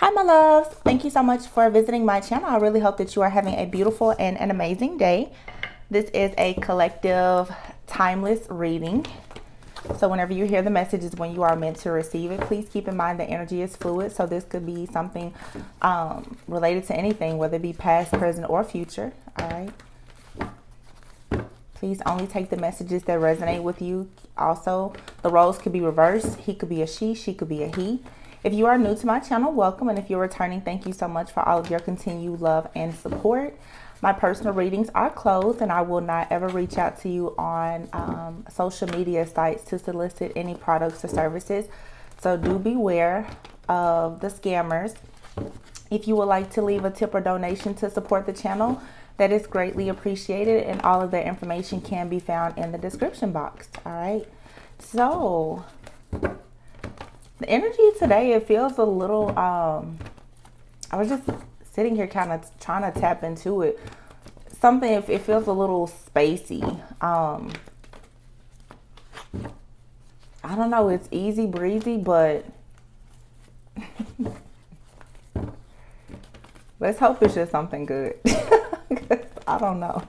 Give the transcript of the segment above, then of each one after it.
Hi, my loves. Thank you so much for visiting my channel. I really hope that you are having a beautiful and an amazing day. This is a collective, timeless reading. So whenever you hear the message is when you are meant to receive it. Please keep in mind that energy is fluid. So this could be something related to anything, whether it be past, present, or future. All right. Please only take the messages that resonate with you. Also, the roles could be reversed. He could be a she could be a he. If you are new to my channel, welcome. And if you're returning, thank you so much for all of your continued love and support. My personal readings are closed, and I will not ever reach out to you on social media sites to solicit any products or services. So do beware of the scammers. If you would like to leave a tip or donation to support the channel, that is greatly appreciated, and all of that information can be found in the description box. All right. So the energy today, it feels a little, I was just sitting here kind of trying to tap into it. Something, it feels a little spacey. I don't know, it's easy breezy, but let's hope it's just something good. I don't know.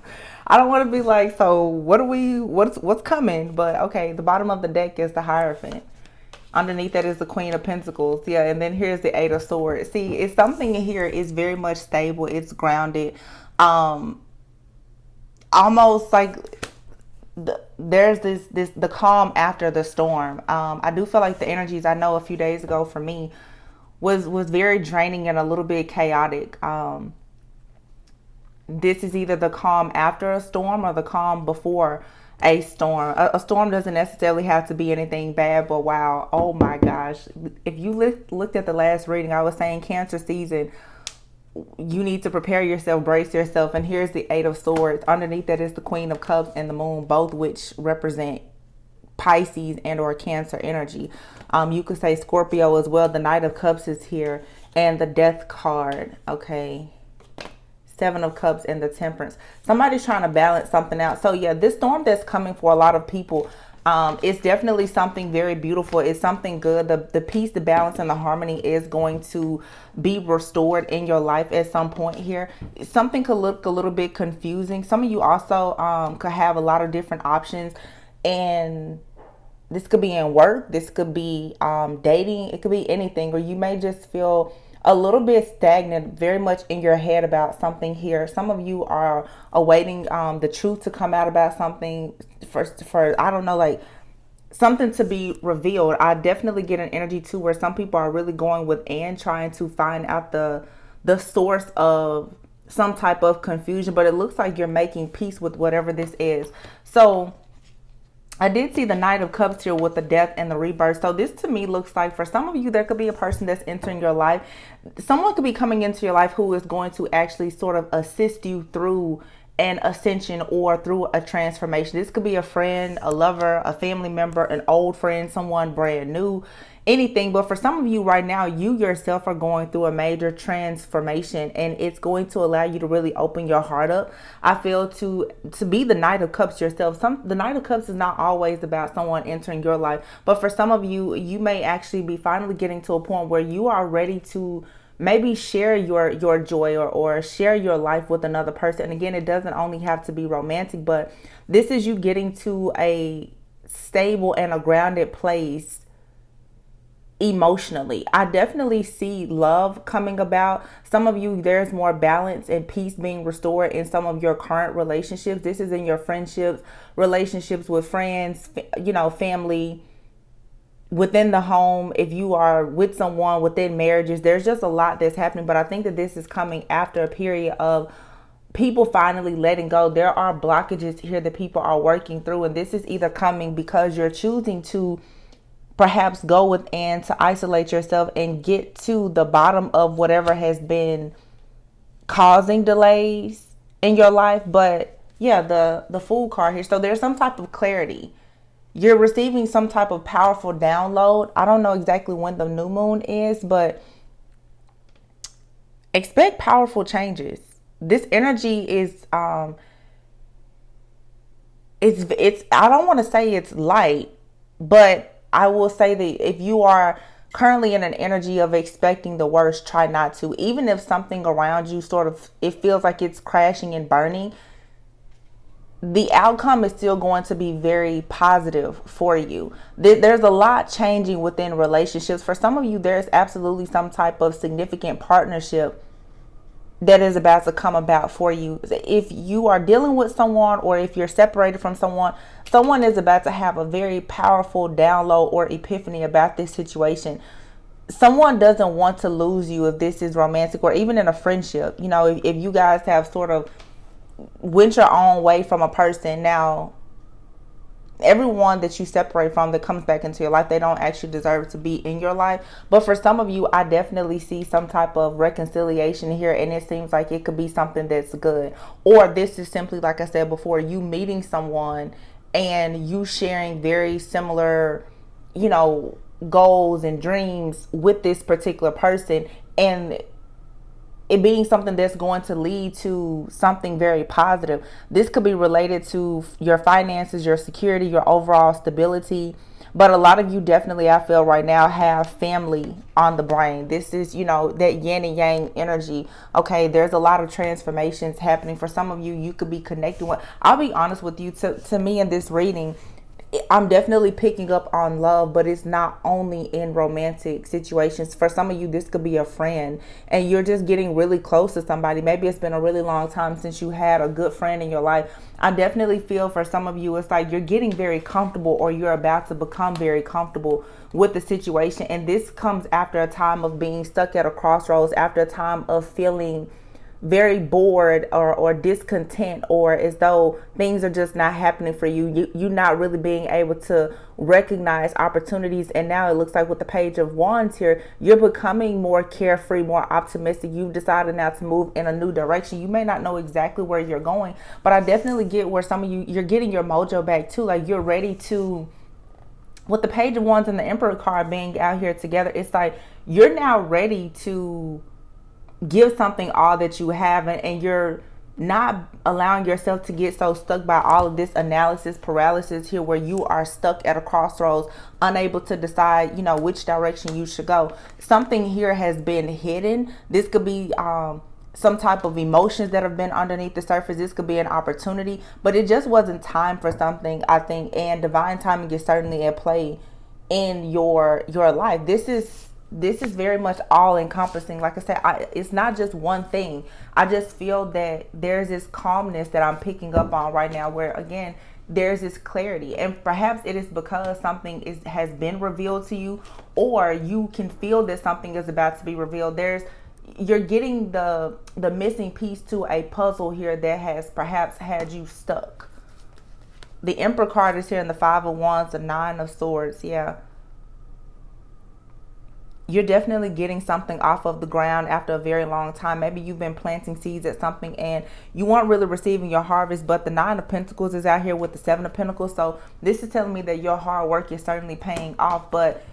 I don't want to be like, so what's coming? But okay, the bottom of the deck is the Hierophant. Underneath that is the Queen of Pentacles. Yeah, and then here's the Eight of Swords. See, it's something in here is very much stable. It's grounded. Almost like there's the calm after the storm. I do feel like the energies, I know a few days ago for me was very draining and a little bit chaotic. This is either the calm after a storm or the calm before a storm. A storm doesn't necessarily have to be anything bad, but wow, oh my gosh. If you looked at the last reading, I was saying Cancer season, you need to prepare yourself, brace yourself. And here's the Eight of Swords. Underneath that is the Queen of Cups and the Moon, both which represent Pisces and or Cancer energy. You could say Scorpio as well. The Knight of Cups is here, and the Death card. Okay. Seven of Cups and the Temperance. Somebody's trying to balance something out. So yeah, this storm that's coming for a lot of people, it's definitely something very beautiful. It's something good. The peace, the balance, and the harmony is going to be restored in your life at some point here. Something could look a little bit confusing. Some of you also could have a lot of different options, and this could be in work, this could be dating, it could be anything, or you may just feel a little bit stagnant, very much in your head about something here. Some of you are awaiting the truth to come out about something for I don't know, like something to be revealed. I definitely get an energy too where some people are really going within, trying to find out the source of some type of confusion, but it looks like you're making peace with whatever this is. So I did see the Knight of Cups here with the Death and the Rebirth. So this to me looks like for some of you, there could be a person that's entering your life. Someone could be coming into your life who is going to actually sort of assist you through an ascension or through a transformation. This could be a friend, a lover, a family member, an old friend, someone brand new, anything. But for some of you right now, you yourself are going through a major transformation, and it's going to allow you to really open your heart up. I feel to be the Knight of Cups yourself. The Knight of Cups is not always about someone entering your life, but for some of you, you may actually be finally getting to a point where you are ready to maybe share your joy or share your life with another person. And again, it doesn't only have to be romantic, but this is you getting to a stable and a grounded place emotionally. I definitely see love coming about. Some of you, there's more balance and peace being restored in some of your current relationships. This is in your friendships, relationships with friends, family, within the home. If you are with someone within marriages, there's just a lot that's happening. But I think that this is coming after a period of people finally letting go. There are blockages here that people are working through, and this is either coming because you're choosing to perhaps go within, to isolate yourself and get to the bottom of whatever has been causing delays in your life. But yeah, the Fool card here. So there's some type of clarity. You're receiving some type of powerful download. I don't know exactly when the new moon is, but expect powerful changes. This energy is it's I don't want to say it's light, but I will say that if you are currently in an energy of expecting the worst, try not to. Even if something around you sort of, it feels like it's crashing and burning, the outcome is still going to be very positive for you. There's a lot changing within relationships. For some of you, there's absolutely some type of significant partnership that is about to come about for you. If you are dealing with someone, or if you're separated from someone, someone is about to have a very powerful download or epiphany about this situation. Someone doesn't want to lose you if this is romantic, or even in a friendship. You know, if you guys have sort of went your own way from a person, now everyone that you separate from that comes back into your life, they don't actually deserve to be in your life. But for some of you, I definitely see some type of reconciliation here, and it seems like it could be something that's good. Or this is simply, like I said before, you meeting someone and you sharing very similar, you know, goals and dreams with this particular person, and it being something that's going to lead to something very positive. This could be related to your finances, your security, your overall stability. But a lot of you definitely, I feel right now, have family on the brain. This is, you know, that yin and yang energy. Okay, there's a lot of transformations happening. For some of you, you could be connecting with, I'll be honest with you, to me in this reading, I'm definitely picking up on love, but it's not only in romantic situations. For some of you, this could be a friend, and you're just getting really close to somebody. Maybe it's been a really long time since you had a good friend in your life. I definitely feel for some of you, it's like you're getting very comfortable, or you're about to become very comfortable with the situation. And this comes after a time of being stuck at a crossroads, after a time of feeling very bored or discontent, or as though things are just not happening for you. You're not really being able to recognize opportunities. And now it looks like with the Page of Wands here, you're becoming more carefree, more optimistic. You've decided now to move in a new direction. You may not know exactly where you're going, but I definitely get where some of you, you're getting your mojo back too. Like you're ready to, with the Page of Wands and the Emperor card being out here together, it's like you're now ready to give something all that you have, and you're not allowing yourself to get so stuck by all of this analysis paralysis here, where you are stuck at a crossroads, unable to decide, you know, which direction you should go. Something here has been hidden. This could be some type of emotions that have been underneath the surface. This could be an opportunity, but it just wasn't time for something, I think. And divine timing is certainly at play in your life. This is very much all encompassing. Like I said, it's not just one thing. I just feel that there's this calmness that I'm picking up on right now, where again, there's this clarity. And perhaps it is because something has been revealed to you, or you can feel that something is about to be revealed. You're getting the missing piece to a puzzle here that has perhaps had you stuck. The Emperor card is here in the Five of Wands, the Nine of Swords. Yeah. You're definitely getting something off of the ground after a very long time. Maybe you've been planting seeds at something and you weren't really receiving your harvest, but the Nine of Pentacles is out here with the Seven of Pentacles. So this is telling me that your hard work is certainly paying off, but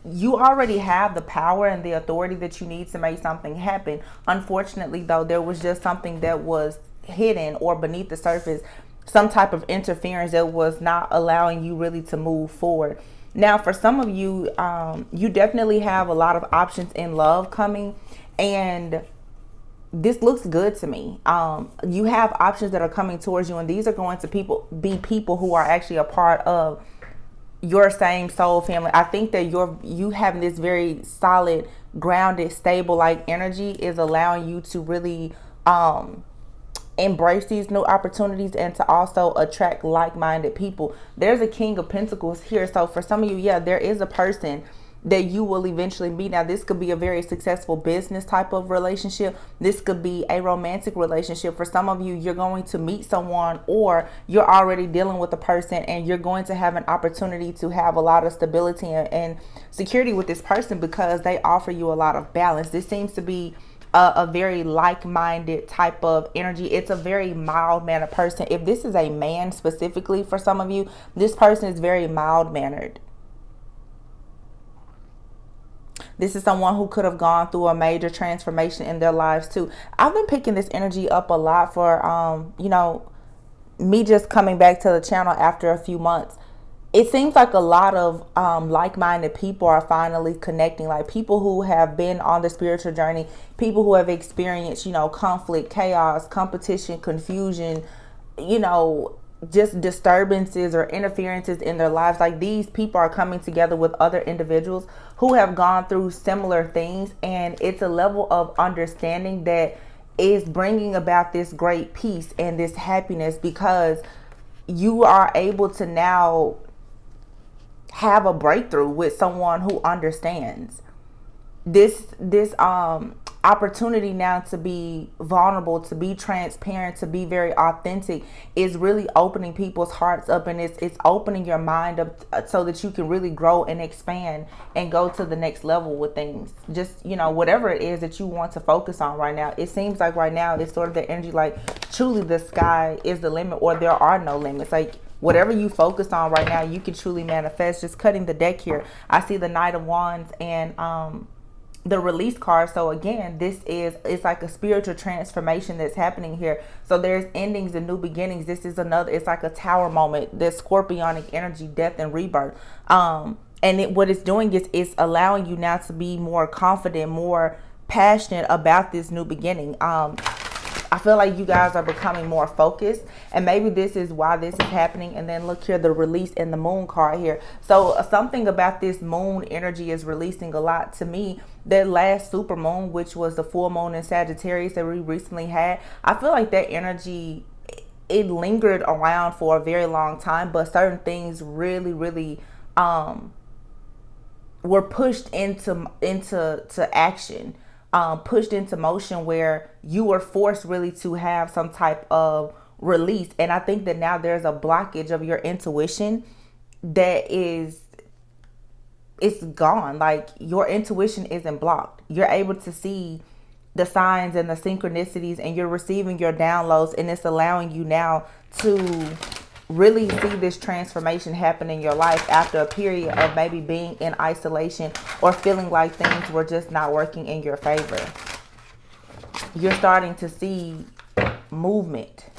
you already have the power and the authority that you need to make something happen. Unfortunately, though, there was just something that was hidden or beneath the surface, some type of interference that was not allowing you really to move forward. Now, for some of you, you definitely have a lot of options in love coming, and this looks good to me. You have options that are coming towards you, and these are going to be people who are actually a part of your same soul family. I think that you having this very solid, grounded, stable like energy is allowing you to really embrace these new opportunities, and to also attract like-minded people. There's a King of Pentacles here. So for some of you, yeah, there is a person that you will eventually meet. Now, this could be a very successful business type of relationship. This could be a romantic relationship. For some of you, you're going to meet someone, or you're already dealing with a person, and you're going to have an opportunity to have a lot of stability and security with this person because they offer you a lot of balance. This seems to be a very like-minded type of energy. It's a very mild-mannered person. If this is a man specifically for some of you, this person is very mild-mannered. This is someone who could have gone through a major transformation in their lives too. I've been picking this energy up a lot for, you know, me just coming back to the channel after a few months. it seems like a lot of like-minded people are finally connecting, like people who have been on the spiritual journey, people who have experienced, conflict, chaos, competition, confusion, you know, just disturbances or interferences in their lives. Like, these people are coming together with other individuals who have gone through similar things, and it's a level of understanding that is bringing about this great peace and this happiness, because you are able to now have a breakthrough with someone who understands. This opportunity now to be vulnerable, to be transparent, to be very authentic is really opening people's hearts up, and it's opening your mind up so that you can really grow and expand and go to the next level with things. Just, whatever it is that you want to focus on right now. It seems like right now it's sort of the energy like truly the sky is the limit, or there are no limits. Like, whatever you focus on right now, you can truly manifest. Just cutting the deck here, I see the Knight of Wands and the release card. So again, it's like a spiritual transformation that's happening here. So there's endings and new beginnings. This is it's like a tower moment. There's scorpionic energy, death and rebirth. And what it's doing is it's allowing you now to be more confident, more passionate about this new beginning. I feel like you guys are becoming more focused, and maybe this is why this is happening. And then look here, the release and the moon card here. So something about this moon energy is releasing a lot to me. That last super moon, which was the full moon in Sagittarius that we recently had, I feel like that energy, it lingered around for a very long time, but certain things really, really were pushed into action. Pushed into motion, where you were forced really to have some type of release. And I think that now there's a blockage of your intuition it's gone. Like, your intuition isn't blocked. You're able to see the signs and the synchronicities, and you're receiving your downloads, and it's allowing you now to really see this transformation happen in your life after a period of maybe being in isolation or feeling like things were just not working in your favor. You're starting to see movement.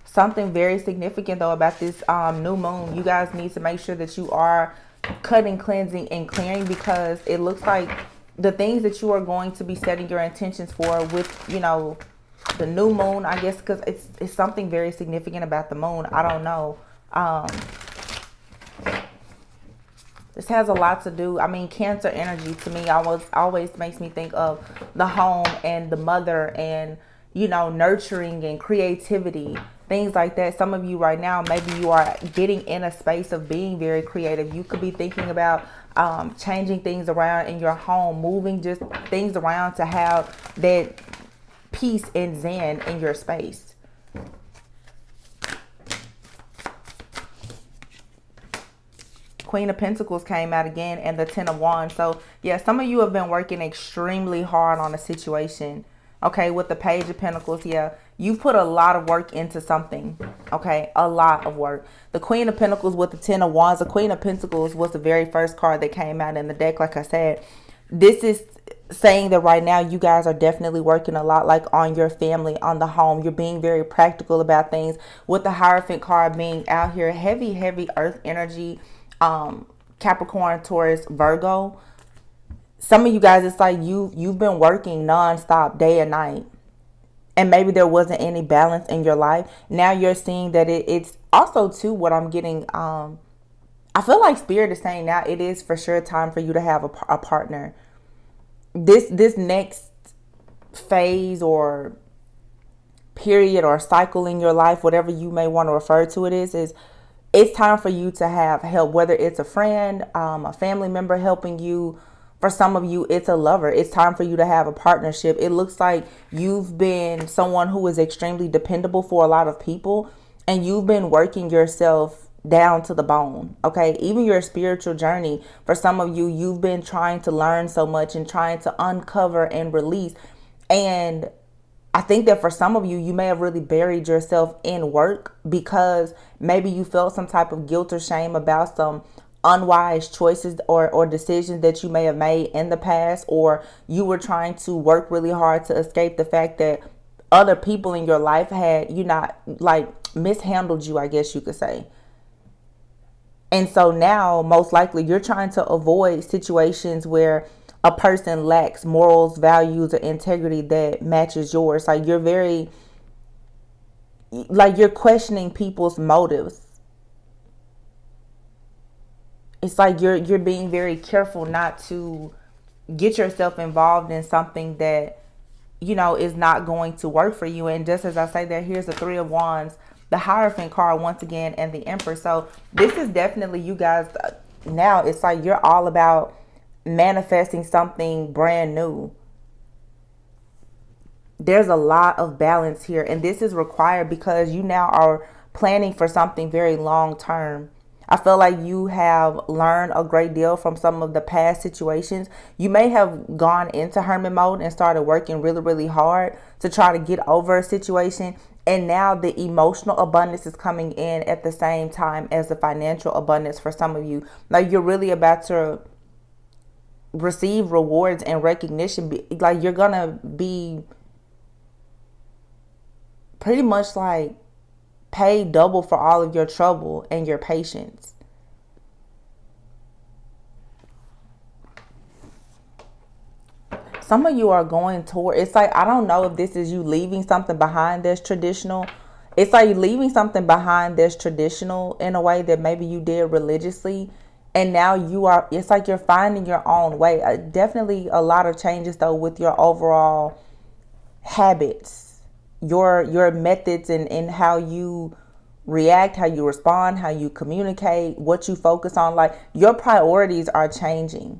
Something very significant though about this new moon, you guys need to make sure that you are cutting, cleansing, and clearing, because it looks like the things that you are going to be setting your intentions for with, the new moon, I guess, because it's something very significant about the moon. I don't know. This has a lot to do. I mean, Cancer energy to me always makes me think of the home and the mother and, nurturing and creativity, things like that. Some of you right now, maybe you are getting in a space of being very creative. You could be thinking about changing things around in your home, moving just things around to have that peace and zen in your space. Queen of Pentacles came out again, and the Ten of Wands. So yeah, some of you have been working extremely hard on a situation. Okay, with the Page of Pentacles, yeah, you put a lot of work into something. Okay, a lot of work. The Queen of Pentacles with the Ten of Wands. The Queen of Pentacles was the very first card that came out in the deck. Like I said, this is saying that right now you guys are definitely working a lot, like on your family, on the home. You're being very practical about things, with the Hierophant card being out here. Heavy earth energy, Capricorn, Taurus, Virgo. Some of you guys, it's like you've been working nonstop, day and night, and maybe there wasn't any balance in your life. Now you're seeing that it's also too what I'm getting. I feel like Spirit is saying now it is for sure time for you to have a partner. This next phase or period or cycle in your life, whatever you may want to refer to it is it's time for you to have help, whether it's a friend, a family member helping you. For some of you, it's a lover. It's time for you to have a partnership. It looks like you've been someone who is extremely dependable for a lot of people, and you've been working yourself down to the bone. Okay, even your spiritual journey, for some of you, you've been trying to learn so much and trying to uncover and release. And I think that for some of you, you may have really buried yourself in work because maybe you felt some type of guilt or shame about some unwise choices or decisions that you may have made in the past, or you were trying to work really hard to escape the fact that other people in your life had mishandled you, I guess you could say. And so now, most likely, you're trying to avoid situations where a person lacks morals, values, or integrity that matches yours. Like you're very, like you're questioning people's motives. It's like you're being very careful not to get yourself involved in something that, you know, is not going to work for you. And just as I say that, here's the Three of Wands, the Hierophant card once again, and the Emperor. So this is definitely you guys. Now it's like you're all about manifesting something brand new. There's a lot of balance here, and this is required because you now are planning for something very long term. I feel like you have learned a great deal from some of the past situations. You may have gone into hermit mode and started working really, really hard to try to get over a situation. And now the emotional abundance is coming in at the same time as the financial abundance for some of you. Like you're really about to receive rewards and recognition. Like you're going to be pretty much like pay double for all of your trouble and your patience. Some of you are going toward, it's like, I don't know if this is you leaving something behind that's traditional. It's like leaving something behind that's traditional in a way that maybe you did religiously. And now you are, it's like you're finding your own way. Definitely a lot of changes though with your overall habits. Your methods and how you react, how you respond, how you communicate, what you focus on. Like your priorities are changing.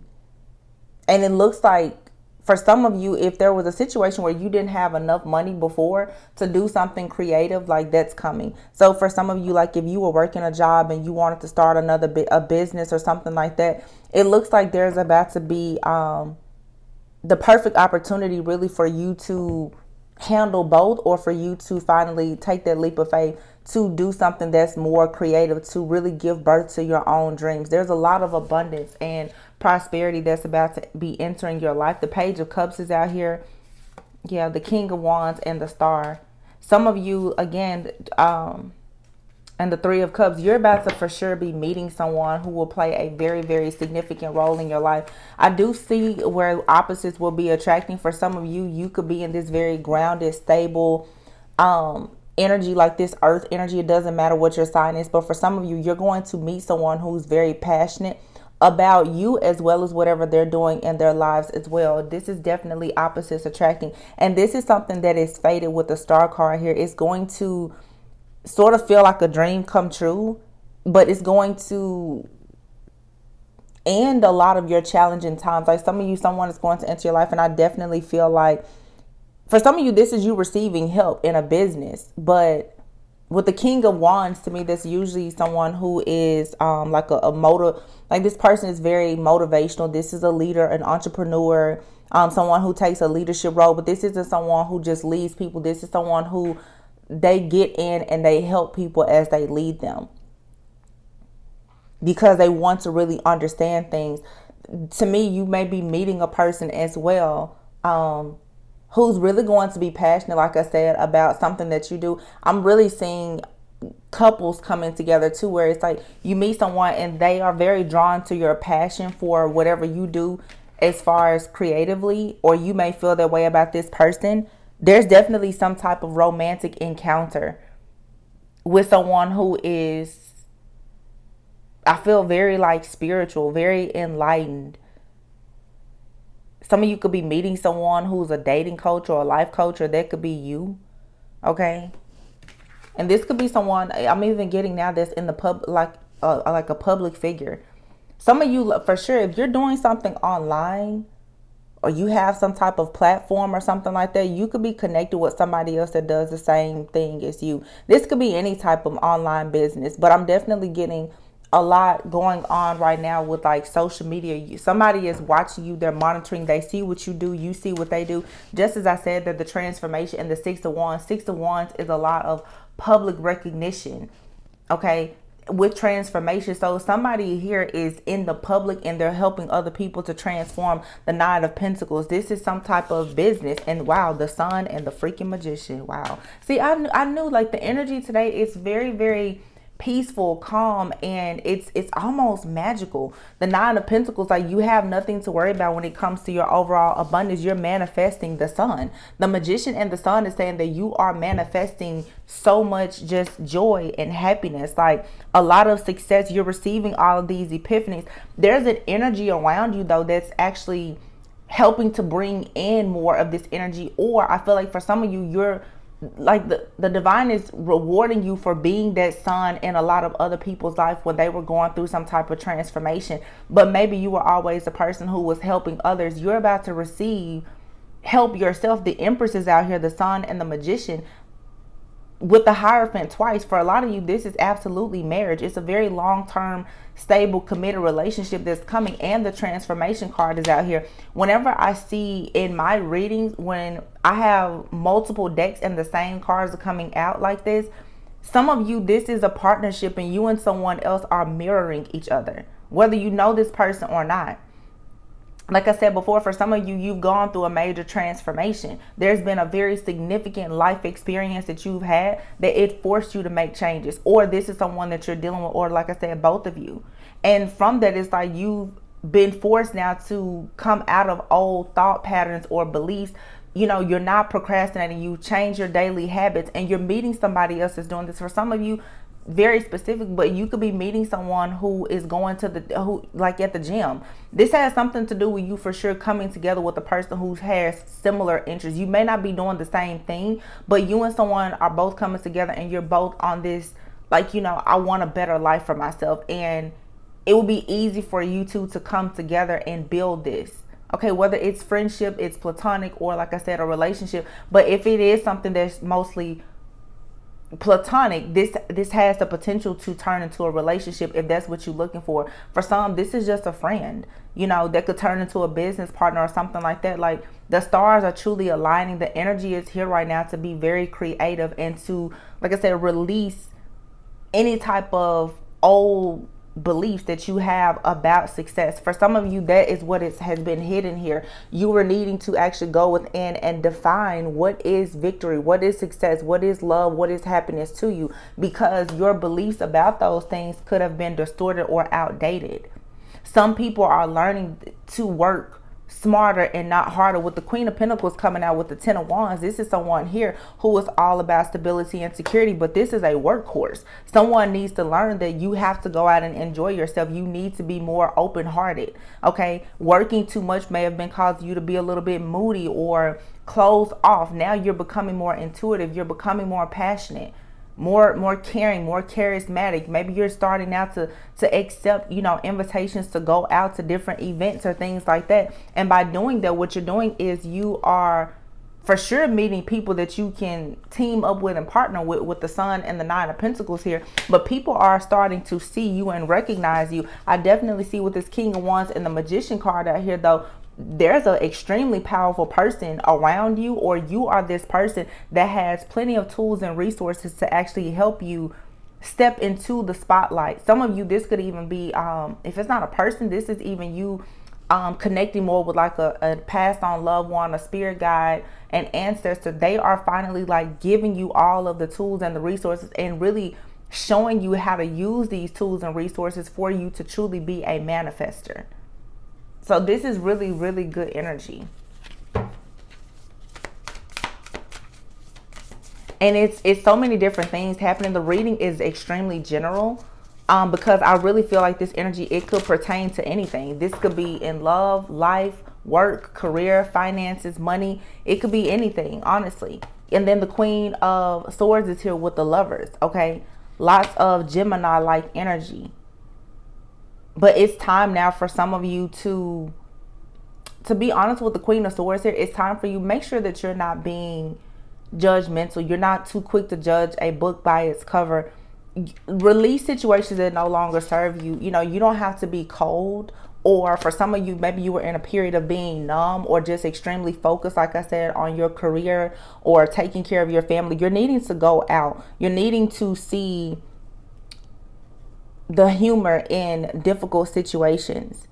And it looks like for some of you, if there was a situation where you didn't have enough money before to do something creative, like that's coming. So for some of you, like if you were working a job and you wanted to start a business or something like that, it looks like there's about to be the perfect opportunity really for you to handle both, or for you to finally take that leap of faith to do something that's more creative, to really give birth to your own dreams. There's a lot of abundance and prosperity that's about to be entering your life. The Page of Cups is out here. Yeah, the King of Wands and the Star. Some of you, again, and the Three of Cups, you're about to for sure be meeting someone who will play a very, very significant role in your life. I do see where opposites will be attracting. For some of you, you could be in this very grounded, stable energy, like this earth energy. It doesn't matter what your sign is, but for some of you, you're going to meet someone who's very passionate about you as well as whatever they're doing in their lives as well. This is definitely opposites attracting. And this is something that is fated with the Star card here. It's going to sort of feel like a dream come true, but it's going to end a lot of your challenging times. Like some of you, someone is going to enter your life, and I definitely feel like for some of you, this is you receiving help in a business. But with the King of Wands, to me, that's usually someone who is like a motive. Like this person is very motivational. This is a leader, an entrepreneur, someone who takes a leadership role. But this isn't someone who just leads people. This is someone who they get in and they help people as they lead them, because they want to really understand things. To me, you may be meeting a person as well who's really going to be passionate, like I said, about something that you do. I'm really seeing couples coming together too, where it's like you meet someone and they are very drawn to your passion for whatever you do as far as creatively, or you may feel that way about this person. There's definitely some type of romantic encounter with someone who is, I feel, very like spiritual, very enlightened. Some of you could be meeting someone who's a dating coach or a life coach, or that could be you. Okay. And this could be someone, I'm even getting now, that's in the like a public figure. Some of you, for sure, if you're doing something online, or you have some type of platform or something like that, you could be connected with somebody else that does the same thing as you. This could be any type of online business, but I'm definitely getting a lot going on right now with like social media. Somebody is watching you, they're monitoring, they see what you do, you see what they do. Just as I said that the transformation and the Six of Wands is a lot of public recognition, okay, with transformation. So somebody here is in the public and they're helping other people to transform. The Nine of Pentacles, this is some type of business. And wow, the Sun and the freaking Magician. Wow. See, I knew like the energy today is very, very peaceful, calm, and it's almost magical. The Nine of Pentacles, like, you have nothing to worry about when it comes to your overall abundance. You're manifesting the sun. The Magician and the Sun is saying that you are manifesting so much just joy and happiness, like a lot of success. You're receiving all of these epiphanies. There's an energy around you though that's actually helping to bring in more of this energy. Or I feel like for some of you, you're like the divine is rewarding you for being that sun in a lot of other people's life when they were going through some type of transformation. But maybe you were always the person who was helping others. You're about to receive help yourself. The Empress is out here, the Sun and the Magician, with the Hierophant twice. For a lot of you, this is absolutely marriage. It's a very long-term, stable, committed relationship that's coming. And the Transformation card is out here. Whenever I see in my readings, when I have multiple decks and the same cards are coming out like this, some of you, this is a partnership and you and someone else are mirroring each other, whether you know this person or not. Like I said before, for some of you, you've gone through a major transformation. There's been a very significant life experience that you've had that it forced you to make changes. Or this is someone that you're dealing with, or like I said, both of you. And from that, it's like you've been forced now to come out of old thought patterns or beliefs. You know, you're not procrastinating. You change your daily habits and you're meeting somebody else that's doing this. For some of you, very specific, but you could be meeting someone who is going to like at the gym. This has something to do with you for sure coming together with a person who has similar interests. You may not be doing the same thing, but you and someone are both coming together and you're both on this, like, you know, I want a better life for myself. And it will be easy for you two to come together and build this. Okay, whether it's friendship, it's platonic, or like I said, a relationship. But if it is something that's mostly platonic, this has the potential to turn into a relationship if that's what you're looking for. For some, this is just a friend, you know, that could turn into a business partner or something like that. Like, the stars are truly aligning. The energy is here right now to be very creative and to, like I said, release any type of old beliefs that you have about success. For some of you, that is what has been hidden here. You were needing to actually go within and define what is victory, what is success, what is love, what is happiness to you, because your beliefs about those things could have been distorted or outdated. Some people are learning to work smarter and not harder. With the Queen of Pentacles coming out with the Ten of Wands, this is someone here who is all about stability and security, but this is a workhorse. Someone needs to learn that you have to go out and enjoy yourself. You need to be more open-hearted. Okay, working too much may have been causing you to be a little bit moody or closed off. Now you're becoming more intuitive. You're becoming more passionate, more caring, more charismatic. Maybe you're starting now to accept, you know, invitations to go out to different events or things like that. And by doing that, what you're doing is you are for sure meeting people that you can team up with and partner with the Sun and the Nine of Pentacles here. But people are starting to see you and recognize you. I definitely see with this King of Wands and the Magician card out here though, there's an extremely powerful person around you, or you are this person that has plenty of tools and resources to actually help you step into the spotlight. Some of you, this could even be, if it's not a person, this is even you connecting more with like a passed on loved one, a spirit guide, an ancestor. They are finally like giving you all of the tools and the resources and really showing you how to use these tools and resources for you to truly be a manifester. So this is really, really good energy. And it's so many different things happening. The reading is extremely general because I really feel like this energy, it could pertain to anything. This could be in love, life, work, career, finances, money. It could be anything, honestly. And then the Queen of Swords is here with the Lovers, okay? Lots of Gemini-like energy. But it's time now for some of you to be honest with the Queen of Swords here. It's time for you. Make sure that you're not being judgmental. You're not too quick to judge a book by its cover. Release situations that no longer serve you. You know, you don't have to be cold. Or for some of you, maybe you were in a period of being numb or just extremely focused, like I said, on your career or taking care of your family. You're needing to go out. You're needing to see the humor in difficult situations,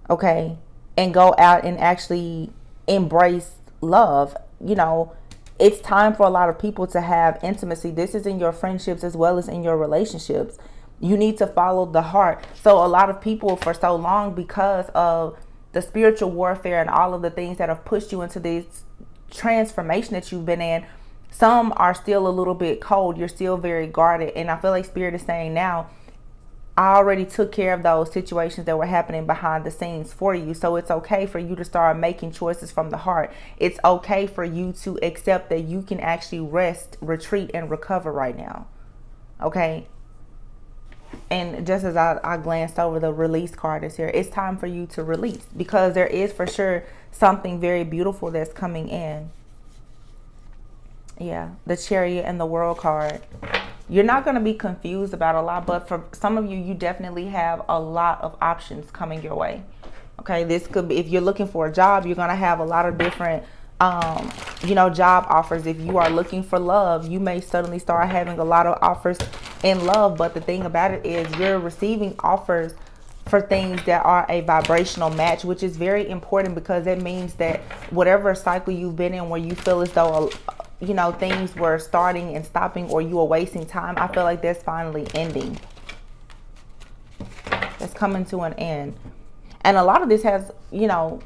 okay, and go out and actually embrace love. You know, It's time for a lot of people to have intimacy. This is in your friendships as well as in your relationships. You need to follow the heart. So a lot of people for so long, because of the spiritual warfare and all of the things that have pushed you into this transformation that you've been in, some are still a little bit cold. You're still very guarded. And I feel like Spirit is saying now, I already took care of those situations that were happening behind the scenes for you. So it's okay for you to start making choices from the heart. It's okay for you to accept that you can actually rest, retreat, and recover right now. Okay? And just as I glanced over, the release card is here. It's time for you to release, because there is for sure something very beautiful that's coming in. Yeah, the Chariot and the World card. You're not going to be confused about a lot, but for some of you, you definitely have a lot of options coming your way. Okay, this could be, if you're looking for a job, you're going to have a lot of different, job offers. If you are looking for love, you may suddenly start having a lot of offers in love. But the thing about it is, you're receiving offers for things that are a vibrational match, which is very important, because it means that whatever cycle you've been in where you feel as though things were starting and stopping, or you were wasting time, I feel like that's finally ending. It's coming to an end. And a lot of this has,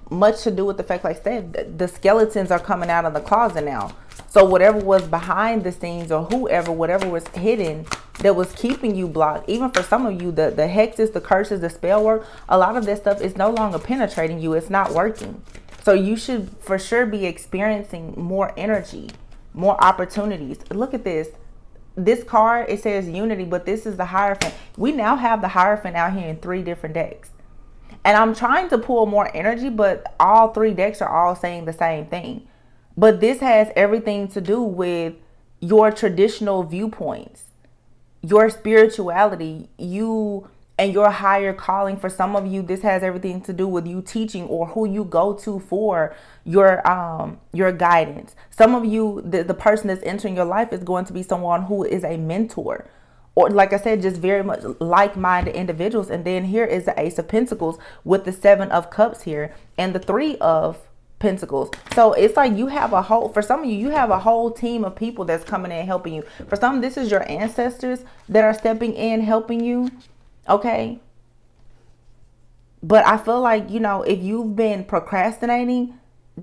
much to do with the fact, like I said, the skeletons are coming out of the closet now. So whatever was behind the scenes, or whatever was hidden that was keeping you blocked, even for some of you, the hexes, the curses, the spell work, a lot of this stuff is no longer penetrating you. It's not working. So you should for sure be experiencing more energy, more opportunities. Look at this. This card, it says unity, but this is the Hierophant. We now have the Hierophant out here in 3 different decks. And I'm trying to pull more energy, but all 3 decks are all saying the same thing. But this has everything to do with your traditional viewpoints, your spirituality, you and your higher calling. For some of you, this has everything to do with you teaching, or who you go to for your guidance. Some of you, the person that's entering your life is going to be someone who is a mentor, or like I said, just very much like-minded individuals. And then here is the Ace of Pentacles with the 7 of Cups here and the 3 of Pentacles. So it's like for some of you, you have a whole team of people that's coming in helping you. For some, this is your ancestors that are stepping in helping you. Okay. But I feel like, if you've been procrastinating,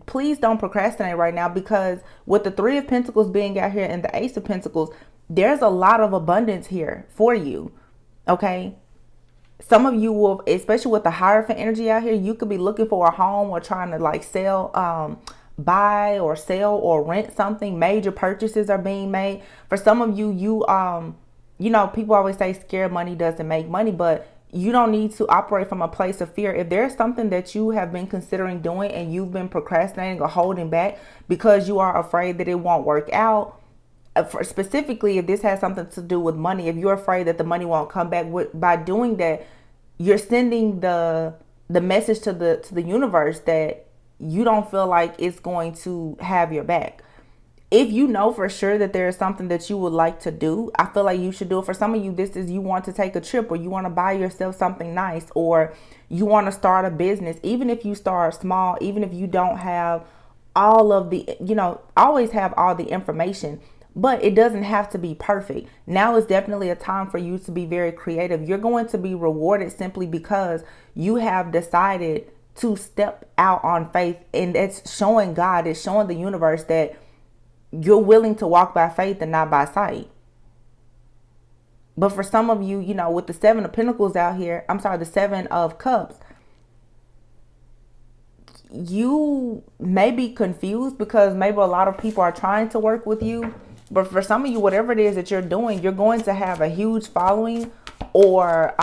please don't procrastinate right now, because with the 3 of Pentacles being out here and the Ace of Pentacles, there's a lot of abundance here for you. Okay. Some of you will, especially with the Hierophant energy out here, you could be looking for a home, or trying to sell, buy or sell or rent something. Major purchases are being made. For some of you, people always say scared money doesn't make money, but you don't need to operate from a place of fear. If there's something that you have been considering doing and you've been procrastinating or holding back because you are afraid that it won't work out, specifically, if this has something to do with money, if you're afraid that the money won't come back, by doing that, you're sending the message to the universe that you don't feel like it's going to have your back. If you know for sure that there is something that you would like to do, I feel like you should do it. For some of you, this is you want to take a trip, or you want to buy yourself something nice, or you want to start a business. Even if you start small, even if you don't have all of the, always have all the information, but it doesn't have to be perfect. Now is definitely a time for you to be very creative. You're going to be rewarded simply because you have decided to step out on faith. And it's showing God, it's showing the universe that you're willing to walk by faith and not by sight. But for some of you, with the 7 of Pentacles out here, the 7 of Cups, you may be confused because maybe a lot of people are trying to work with you. But for some of you, whatever it is that you're doing, you're going to have a huge following, or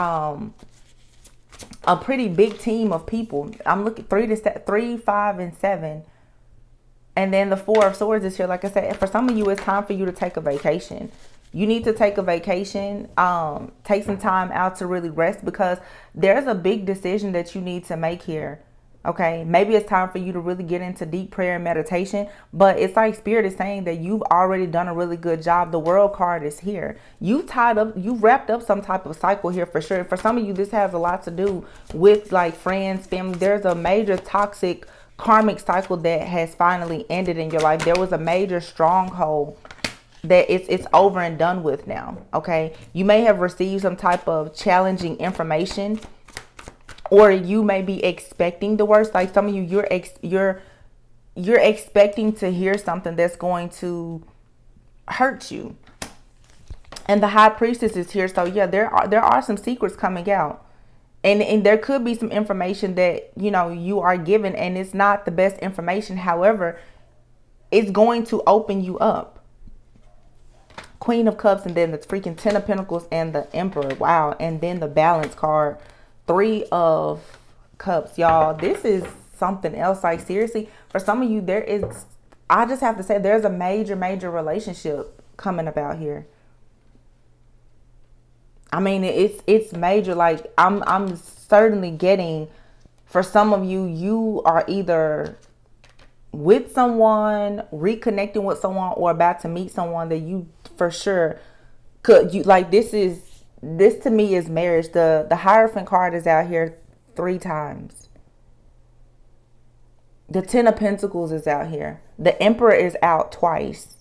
a pretty big team of people. I'm looking 3, 5, and 7. And then the 4 of Swords is here. Like I said, for some of you, it's time for you to take a vacation. You need to take a vacation, take some time out to really rest, because there's a big decision that you need to make here. Okay, maybe it's time for you to really get into deep prayer and meditation, but it's like Spirit is saying that you've already done a really good job. The World card is here. You've wrapped up some type of cycle here for sure. For some of you, this has a lot to do with like friends, family. There's a major toxic karmic cycle that has finally ended in your life. There was a major stronghold that it's over and done with now. Okay, you may have received some type of challenging information, or you may be expecting the worst. Like some of you, you're expecting to hear something that's going to hurt you. And the high priestess is here. So yeah, there are some secrets coming out. And there could be some information that, you know, you are given and it's not the best information. However, it's going to open you up. Queen of Cups, and then the freaking Ten of Pentacles and the Emperor. Wow. And then the Balance card. 3 of Cups. Y'all, this is something else. Like seriously, for some of you, there is, I just have to say, there's a major relationship coming about here. I mean, it's major. Like I'm certainly getting, for some of you, you are either with someone, reconnecting with someone, or about to meet someone that you for sure could, you like, this to me is marriage. The Hierophant card is out here 3 times. The Ten of Pentacles is out here. The Emperor is out twice.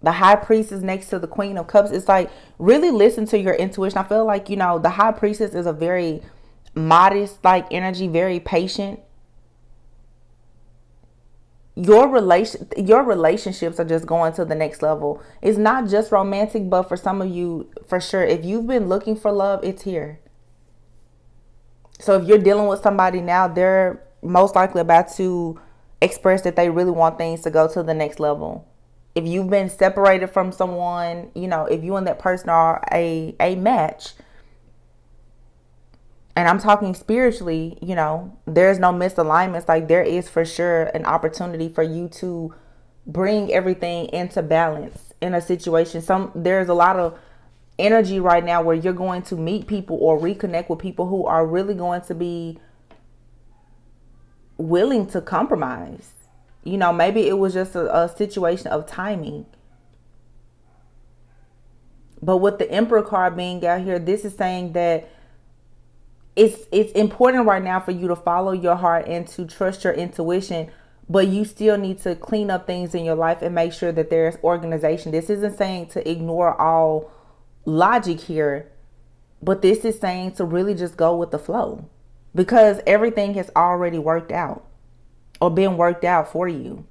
The High Priestess next to the Queen of Cups. It's like, really listen to your intuition. I feel like, you know, the High Priestess is a very modest like energy, very patient. Your relationships are just going to the next level. It's not just romantic, but for some of you, for sure, if you've been looking for love, it's here. So if you're dealing with somebody now, they're most likely about to express that they really want things to go to the next level. If you've been separated from someone, you know, if you and that person are a match, and I'm talking spiritually, you know, there's no misalignments. Like there is for sure an opportunity for you to bring everything into balance in a situation. There's a lot of energy right now where you're going to meet people or reconnect with people who are really going to be willing to compromise. You know, maybe it was just a situation of timing. But with the Emperor card being out here, this is saying that it's important right now for you to follow your heart and to trust your intuition, but you still need to clean up things in your life and make sure that there's organization. This isn't saying to ignore all logic here, but this is saying to really just go with the flow, because everything has already worked out or been worked out for you.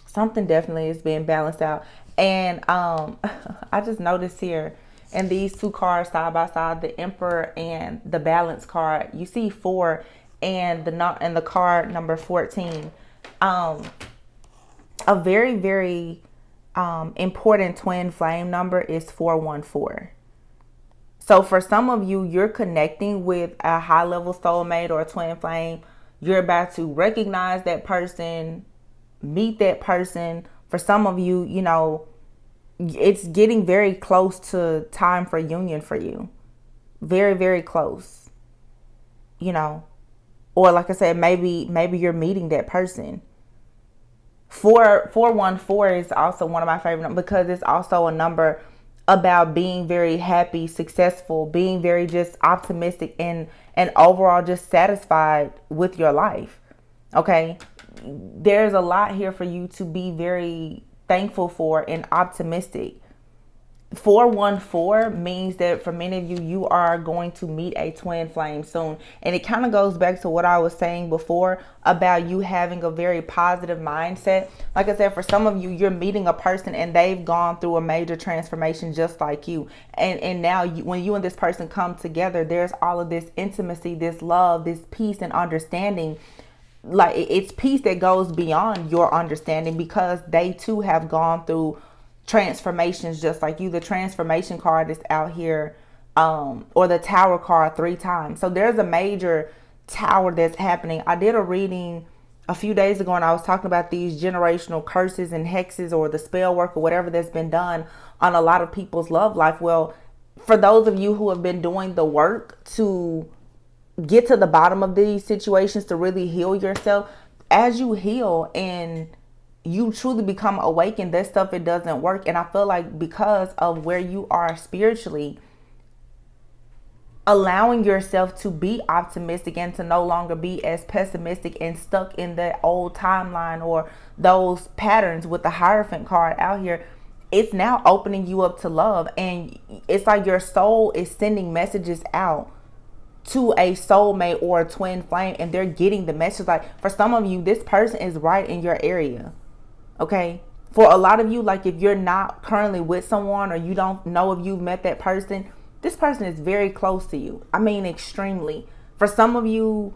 Something definitely is being balanced out. And I just noticed here in these 2 cards side by side, the Emperor and the Balance card, you see 4 and the card number 14. A very important twin flame number is 414. So for some of you, you're connecting with a high level soulmate or a twin flame. You're about to recognize that person, meet that person. For some of you, you know, it's getting very close to time for union for you. Very close, you know, or like I said, maybe you're meeting that person. 414 is also one of my favorite numbers because it's also a number about being very happy, successful, being very just optimistic and overall just satisfied with your life. Okay. There's a lot here for you to be very thankful for and optimistic. 414 means that for many of you, you are going to meet a twin flame soon. And it kind of goes back to what I was saying before about you having a very positive mindset. Like I said, for some of you, you're meeting a person and they've gone through a major transformation just like you. And now when you and this person come together, there's all of this intimacy, this love, this peace and understanding. Like it's peace that goes beyond your understanding because they too have gone through transformations just like you. The transformation card is out here, or the Tower card 3 times. So there's a major tower that's happening. I did a reading a few days ago and I was talking about these generational curses and hexes or the spell work or whatever that's been done on a lot of people's love life. Well, for those of you who have been doing the work to get to the bottom of these situations, to really heal yourself, as you heal and you truly become awakened, that stuff, it doesn't work. And I feel like because of where you are spiritually, allowing yourself to be optimistic and to no longer be as pessimistic and stuck in that old timeline or those patterns with the Hierophant card out here, it's now opening you up to love. And it's like your soul is sending messages out to a soulmate or a twin flame, and they're getting the message. Like, for some of you, this person is right in your area. Okay, for a lot of you, like, if you're not currently with someone or you don't know if you've met that person, this person is very close to you. I mean, extremely. For some of you,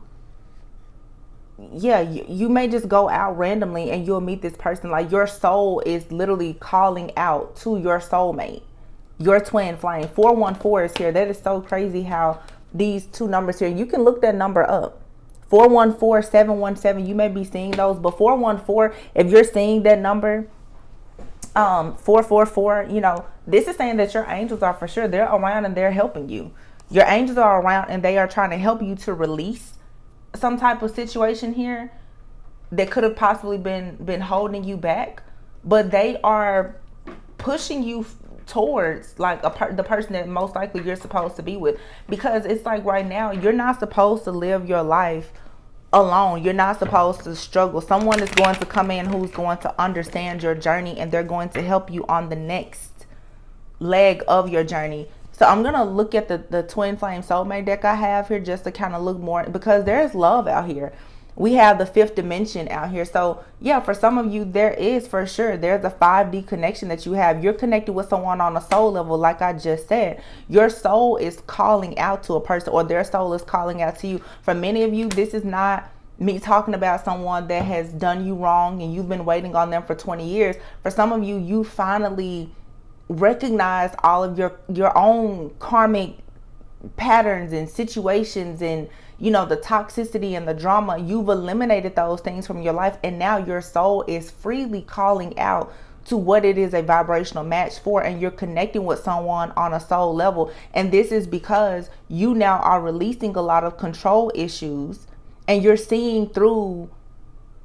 yeah, you may just go out randomly and you'll meet this person. Like, your soul is literally calling out to your soulmate, your twin flame. 414 is here. That is so crazy how these two numbers here, you can look that number up. 414, 717, you may be seeing those. But 414, if you're seeing that number, 444, you know, this is saying that your angels are for sure, they're around and they're helping you. Your angels are around and they are trying to help you to release some type of situation here that could have possibly been holding you back, but they are pushing you towards like the person that most likely you're supposed to be with. Because it's like right now, you're not supposed to live your life alone. You're not supposed to struggle. Someone is going to come in who's going to understand your journey, and they're going to help you on the next leg of your journey. So I'm going to look at the Twin Flame Soulmate deck I have here just to kind of look more, because there's love out here. We have the fifth dimension out here. So yeah, for some of you, there is for sure, there's a 5D connection that you have. You're connected with someone on a soul level. Like I just said, your soul is calling out to a person, or their soul is calling out to you. For many of you, this is not me talking about someone that has done you wrong and you've been waiting on them for 20 years. For some of you, you finally recognize all of your own karmic patterns and situations, and you know, the toxicity and the drama. You've eliminated those things from your life, and now your soul is freely calling out to what it is a vibrational match for, and you're connecting with someone on a soul level. And this is because you now are releasing a lot of control issues, and you're seeing through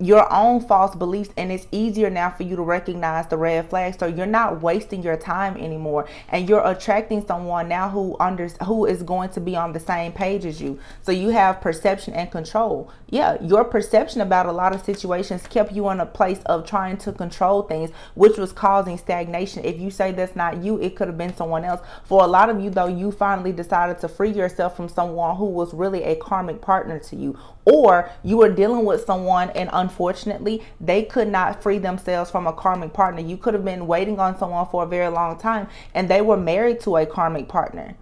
your own false beliefs, and it's easier now for you to recognize the red flags. So you're not wasting your time anymore, and you're attracting someone now who is going to be on the same page as you. So you have perception and control. Yeah, your perception about a lot of situations kept you in a place of trying to control things, which was causing stagnation. If you say that's not you, it could have been someone else. For a lot of you though, you finally decided to free yourself from someone who was really a karmic partner to you, or you were dealing with someone and unfortunately they could not free themselves from a karmic partner. You could have been waiting on someone for a very long time and they were married to a karmic partner.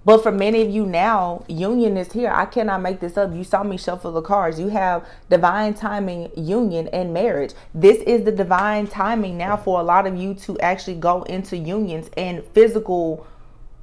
But for many of you now, union is here. I cannot make this up. You saw me shuffle the cards. You have divine timing, union, and marriage. This is the divine timing now for a lot of you to actually go into unions and physical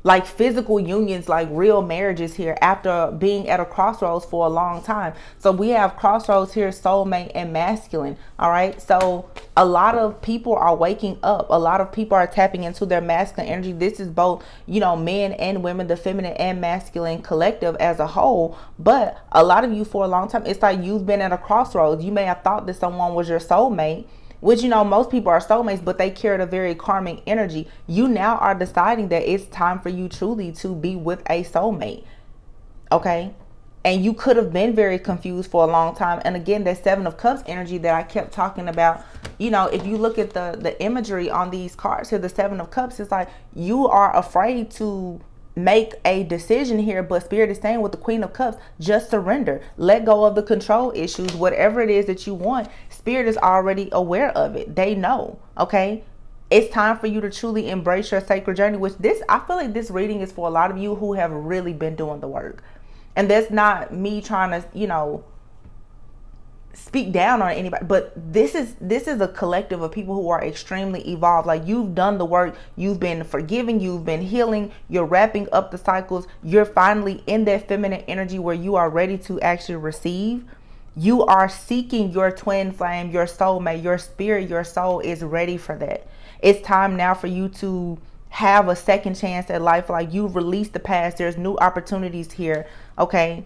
unions, like real marriages here, after being at a crossroads for a long time. So we have crossroads here, soulmate and masculine. All right. So a lot of people are waking up. A lot of people are tapping into their masculine energy. This is both, you know, men and women, the feminine and masculine collective as a whole. But a lot of you for a long time, it's like you've been at a crossroads. You may have thought that someone was your soulmate, which, you know, most people are soulmates, but they carried a very karmic energy. You now are deciding that it's time for you truly to be with a soulmate. Okay. And you could have been very confused for a long time. And again, that Seven of Cups energy that I kept talking about, you know, if you look at the imagery on these cards here, the Seven of Cups, is like you are afraid to make a decision here, but Spirit is saying with the Queen of Cups, just surrender, let go of the control issues. Whatever it is that you want, Spirit is already aware of it. They know. Okay, it's time for you to truly embrace your sacred journey, which I feel like this reading is for a lot of you who have really been doing the work. And that's not me trying to, you know, speak down on anybody, but this is a collective of people who are extremely evolved. Like, you've done the work, you've been forgiving, you've been healing, you're wrapping up the cycles, you're finally in that feminine energy where you are ready to actually receive. You are seeking your twin flame, your soulmate, your spirit, your soul is ready for that. It's time now for you to have a second chance at life. Like, you've released the past, there's new opportunities here. Okay,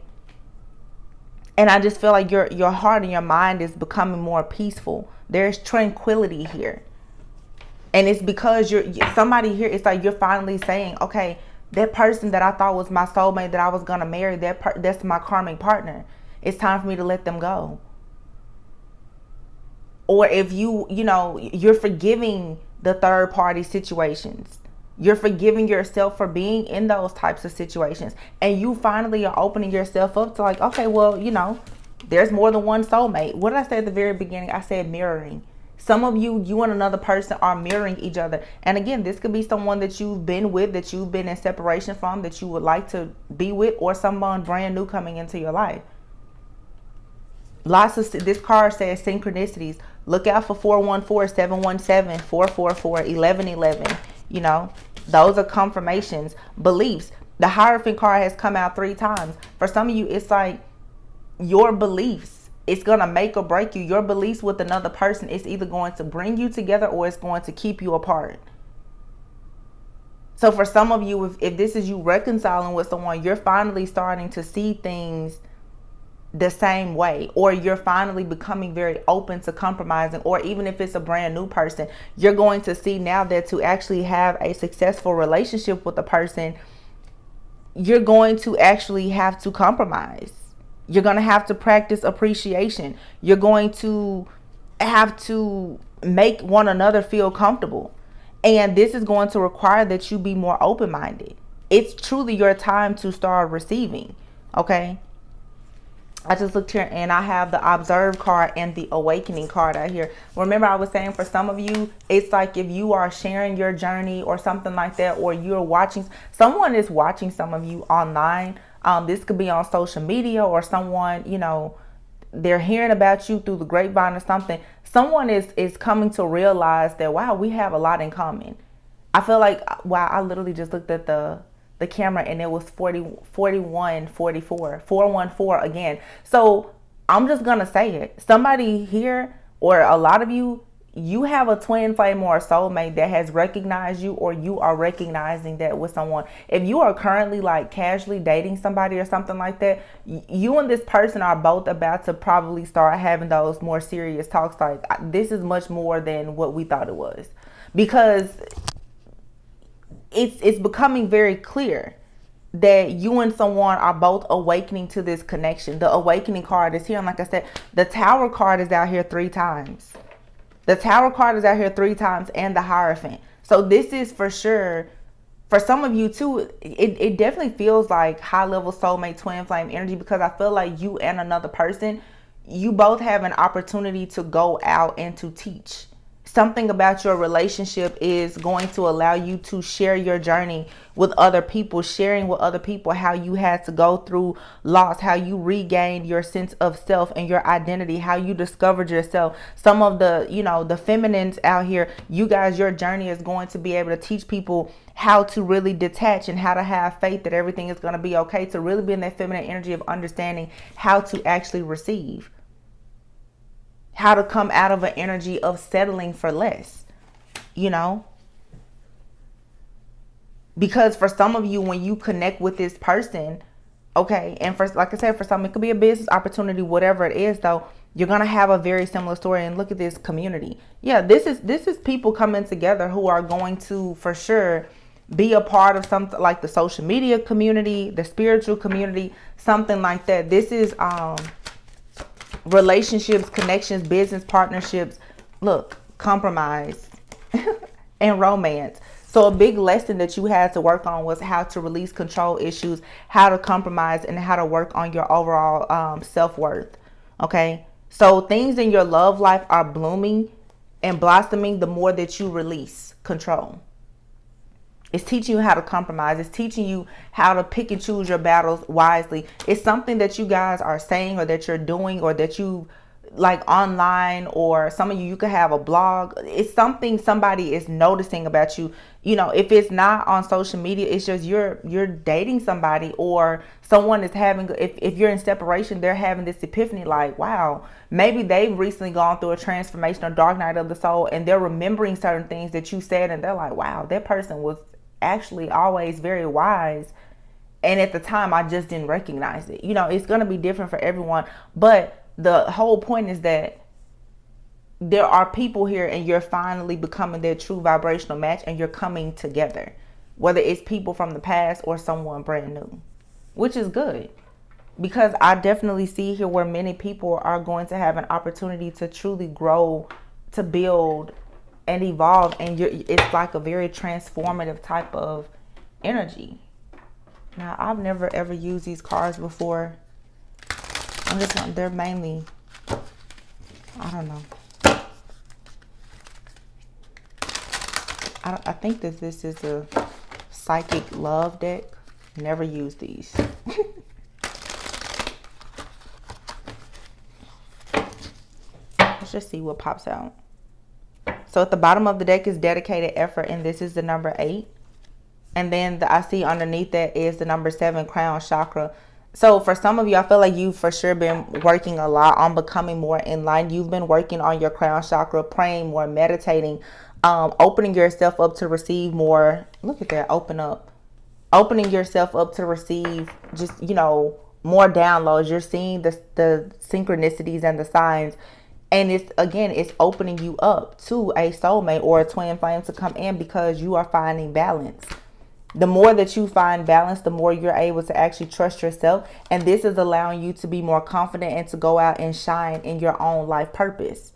And I just feel like your heart and your mind is becoming more peaceful. There's tranquility here. And it's because you're somebody here, it's like you're finally saying, okay, that person that I thought was my soulmate, that I was going to marry, that's my karmic partner. It's time for me to let them go. Or if you're forgiving the third party situations. You're forgiving yourself for being in those types of situations. And you finally are opening yourself up to like, okay, well, there's more than one soulmate. What did I say at the very beginning? I said mirroring. Some of you and another person are mirroring each other. And again, this could be someone that you've been with, that you've been in separation from, that you would like to be with, or someone brand new coming into your life. This card says synchronicities. Look out for 414, 717, 444, 1111. Those are confirmations. Beliefs. The Hierophant card has come out 3 times. For some of you, it's like your beliefs. It's going to make or break you. Your beliefs with another person is either going to bring you together or it's going to keep you apart. So for some of you, if this is you reconciling with someone, you're finally starting to see things the same way, or you're finally becoming very open to compromising. Or even if it's a brand new person, you're going to see now that to actually have a successful relationship with a person, you're going to actually have to compromise. You're going to have to practice appreciation. You're going to have to make one another feel comfortable. And this is going to require that you be more open-minded. It's truly your time to start receiving. Okay. I just looked here and I have the Observe card and the Awakening card out here. Remember, I was saying for some of you, it's like if you are sharing your journey or something like that, or you're watching, someone is watching some of you online. This could be on social media, or someone, they're hearing about you through the grapevine or something. Someone is coming to realize that, wow, we have a lot in common. I feel like, wow, I literally just looked at the camera and it was 41, 44, 414 again. So I'm just going to say it. Somebody here, or a lot of you, you have a twin flame or a soulmate that has recognized you, or you are recognizing that with someone. If you are currently like casually dating somebody or something like that, you and this person are both about to probably start having those more serious talks. Like, this is much more than what we thought it was, because it's becoming very clear that you and someone are both awakening to this connection. The Awakening card is here. And like I said, the Tower card is out here 3 times. The Tower card is out here 3 times, and the Hierophant. So this is for sure, for some of you too, it definitely feels like high level soulmate twin flame energy, because I feel like you and another person, you both have an opportunity to go out and to teach. Something about your relationship is going to allow you to share your journey with other people, sharing with other people how you had to go through loss, how you regained your sense of self and your identity, how you discovered yourself. Some of the, the feminines out here, you guys, your journey is going to be able to teach people how to really detach and how to have faith that everything is going to be okay, to really be in that feminine energy of understanding how to actually receive. How to come out of an energy of settling for less, because for some of you, when you connect with this person, okay, and for, like I said, for some, it could be a business opportunity, whatever it is, though, you're going to have a very similar story. And look at this community. Yeah, this is people coming together who are going to, for sure, be a part of something like the social media community, the spiritual community, something like that. This is, relationships, connections, business partnerships, compromise and romance. So a big lesson that you had to work on was how to release control issues, how to compromise, and how to work on your overall self-worth. Okay. So things in your love life are blooming and blossoming the more that you release control. It's teaching you how to compromise. It's teaching you how to pick and choose your battles wisely. It's something that you guys are saying, or that you're doing, or that you like online, or some of you could have a blog. It's something somebody is noticing about you. If it's not on social media, it's just you're dating somebody, or someone is having, if you're in separation, they're having this epiphany like, wow, maybe they've recently gone through a transformation or dark night of the soul, and they're remembering certain things that you said, and they're like, wow, that person was actually always very wise And at the time, I just didn't recognize it. You know, it's going to be different for everyone. But the whole point is that there are people here and you're finally becoming their true vibrational match, and you're coming together, whether it's people from the past or someone brand new, which is good, because I definitely see here where many people are going to have an opportunity to truly grow, to build and evolve, and it's like a very transformative type of energy. Now, I've never ever used these cards before. They're mainly, I don't know. I think that this is a psychic love deck. Never use these. Let's just see what pops out. So at the bottom of the deck is dedicated effort, and this is the number 8. And then I see underneath that is the number 7, crown chakra. So for some of you, I feel like you've for sure been working a lot on becoming more in line. You've been working on your crown chakra, praying more, meditating, opening yourself up to receive more. Look at that, opening yourself up to receive just, you know, more downloads. You're seeing the synchronicities and the signs. And it's opening you up to a soulmate or a twin flame to come in, because you are finding balance. The more that you find balance, the more you're able to actually trust yourself. And this is allowing you to be more confident and to go out and shine in your own life purpose.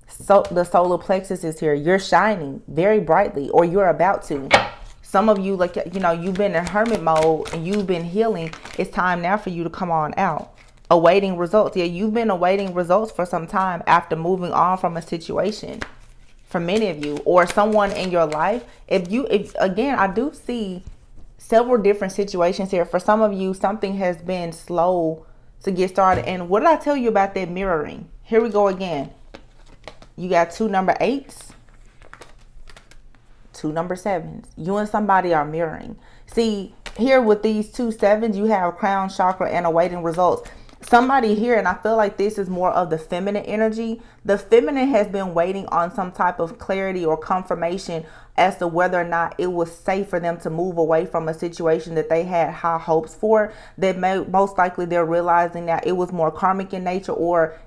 So the solar plexus is here. You're shining very brightly, or you're about to. Some of you, like, you know, you've been in hermit mode and you've been healing. It's time now for you to come on out. Awaiting results. Yeah, you've been awaiting results for some time after moving on from a situation. For many of you, or someone in your life, if again, I do see several different situations here. For some of you, something has been slow to get started. And what did I tell you about that mirroring? Here we go again. You got 2 number 8s, 2 number 7s. You and somebody are mirroring. See, here with these 2 7s, you have crown chakra and awaiting results. Somebody here, and I feel like this is more of the feminine energy. The feminine has been waiting on some type of clarity or confirmation as to whether or not it was safe for them to move away from a situation that they had high hopes for. That most likely they're realizing that it was more karmic in nature, or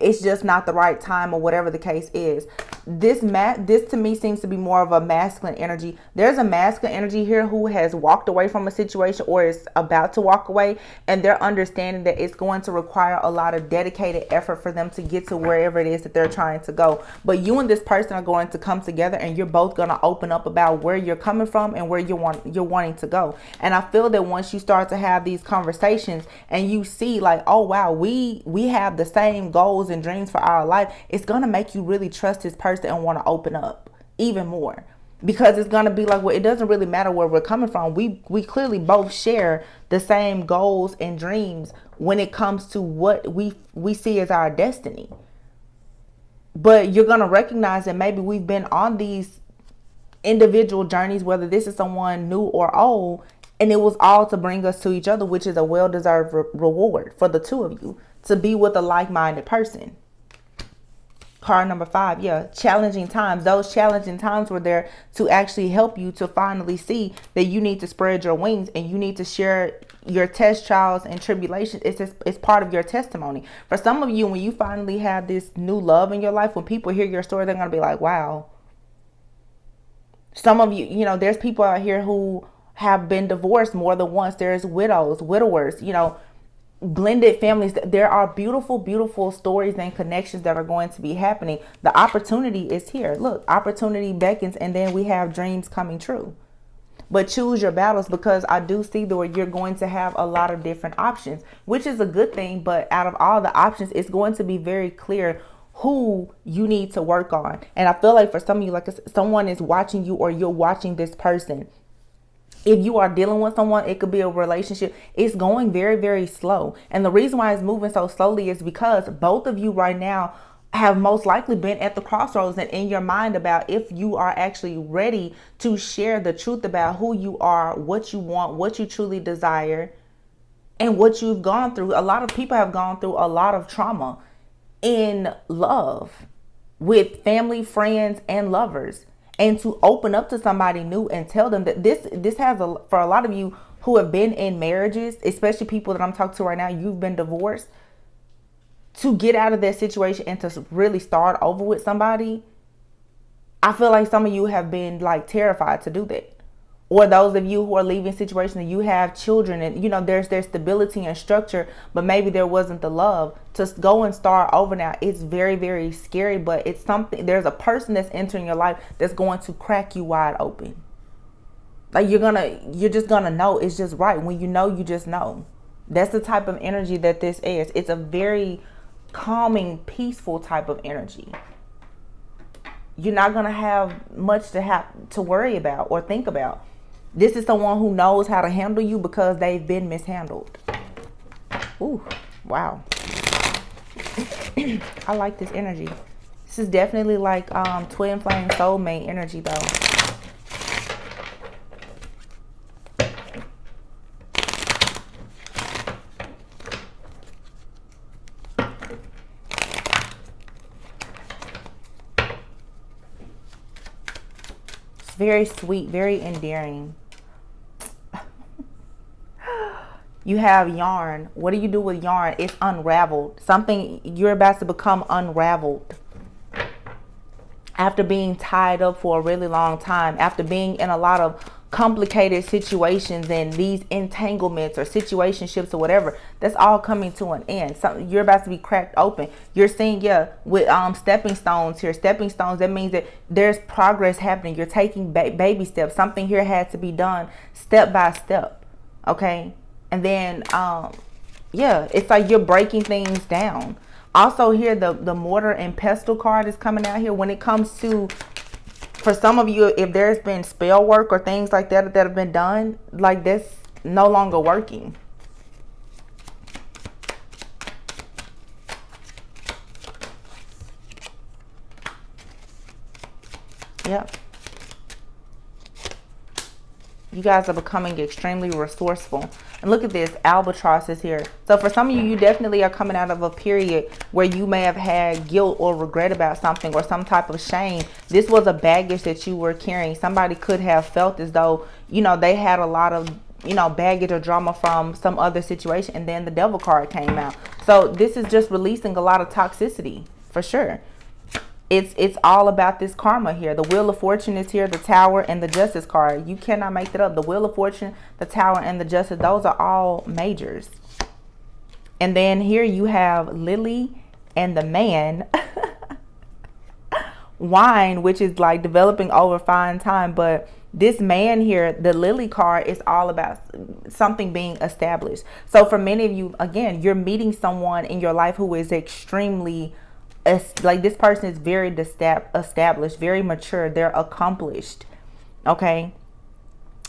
it's just not the right time, or whatever the case is. This to me seems to be more of a masculine energy. There's a masculine energy here who has walked away from a situation or is about to walk away, and they're understanding that it's going to require a lot of dedicated effort for them to get to wherever it is that they're trying to go. But you and this person are going to come together, and you're both going to open up about where you're coming from and where you're wanting to go. And I feel that once you start to have these conversations and you see like, oh wow, we have the same goals and dreams for our life, it's going to make you really trust this person and want to open up even more, because it's going to be like, well, it doesn't really matter where we're coming from. We clearly both share the same goals and dreams when it comes to what we see as our destiny. But you're going to recognize that maybe we've been on these individual journeys, whether this is someone new or old, and it was all to bring us to each other, which is a well-deserved reward for the two of you to be with a like-minded person. Card number 5, yeah, challenging times. Those challenging times were there to actually help you to finally see that you need to spread your wings, and you need to share your test, trials, and tribulations. It's part of your testimony. For some of you, when you finally have this new love in your life, when people hear your story, they're going to be like, wow. Some of you, you know, there's people out here who have been divorced more than once. There's widows, widowers, you know, blended families. There are beautiful, beautiful stories and connections that are going to be happening. The opportunity is here. Look, opportunity beckons, and then we have dreams coming true. But choose your battles, because I do see where you're going to have a lot of different options, which is a good thing. But out of all the options, it's going to be very clear who you need to work on. And I feel like for some of you, like someone is watching you, or you're watching this person. If you are dealing with someone, it could be a relationship. It's going very, very slow. And the reason why it's moving so slowly is because both of you right now have most likely been at the crossroads and in your mind about if you are actually ready to share the truth about who you are, what you want, what you truly desire, and what you've gone through. A lot of people have gone through a lot of trauma in love with family, friends, and lovers. and to open up to somebody new and tell them that this has for a lot of you who have been in marriages, especially people that I'm talking to right now, you've been divorced, to get out of that situation and to really start over with somebody. I feel like some of you have been like terrified to do that. Or those of you who are leaving situations and you have children and, you know, there's stability and structure, but maybe there wasn't the love to go and start over now. It's very, very scary, but it's something, there's a person that's entering your life that's going to crack you wide open. Like you're just gonna know it's just right. When you know, you just know. That's the type of energy that this is. It's a very calming, peaceful type of energy. You're not gonna have much to worry about or think about. This is someone who knows how to handle you because they've been mishandled. Ooh, wow. I like this energy. This is definitely like twin flame soulmate energy though. It's very sweet, very endearing. You have yarn. What do you do with yarn? It's unraveled. Something, you're about to become unraveled. After being tied up for a really long time, after being in a lot of complicated situations and these entanglements or situationships or whatever, that's all coming to an end. You're about to be cracked open. You're seeing, with stepping stones here. Stepping stones, that means that there's progress happening. You're taking baby steps. Something here had to be done step by step. Okay? And then, it's like you're breaking things down. Also here, the mortar and pestle card is coming out here. When it comes to, for some of you, if there's been spell work or things like that have been done, like this no longer working. Yep. You guys are becoming extremely resourceful. And look at this, albatross is here. So for some of you, you definitely are coming out of a period where you may have had guilt or regret about something or some type of shame. This was a baggage that you were carrying. Somebody could have felt as though, they had a lot of, baggage or drama from some other situation. And then the devil card came out. So this is just releasing a lot of toxicity for sure. It's all about this karma here. The Wheel of Fortune is here, the Tower, and the Justice card. You cannot make that up. The Wheel of Fortune, the Tower, and the Justice, those are all majors. And then here you have Lily and the Man. Wine, which is like developing over fine time. But this man here, the Lily card, is all about something being established. So for many of you, again, you're meeting someone in your life who is extremely, like, this person is very established, very mature, they're accomplished. Okay.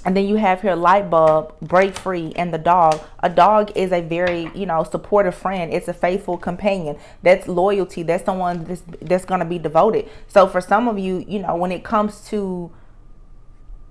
And then you have here light bulb, break free, and the dog. A dog is a very, supportive friend. It's a faithful companion. That's loyalty. That's someone that's going to be devoted. So for some of you, when it comes to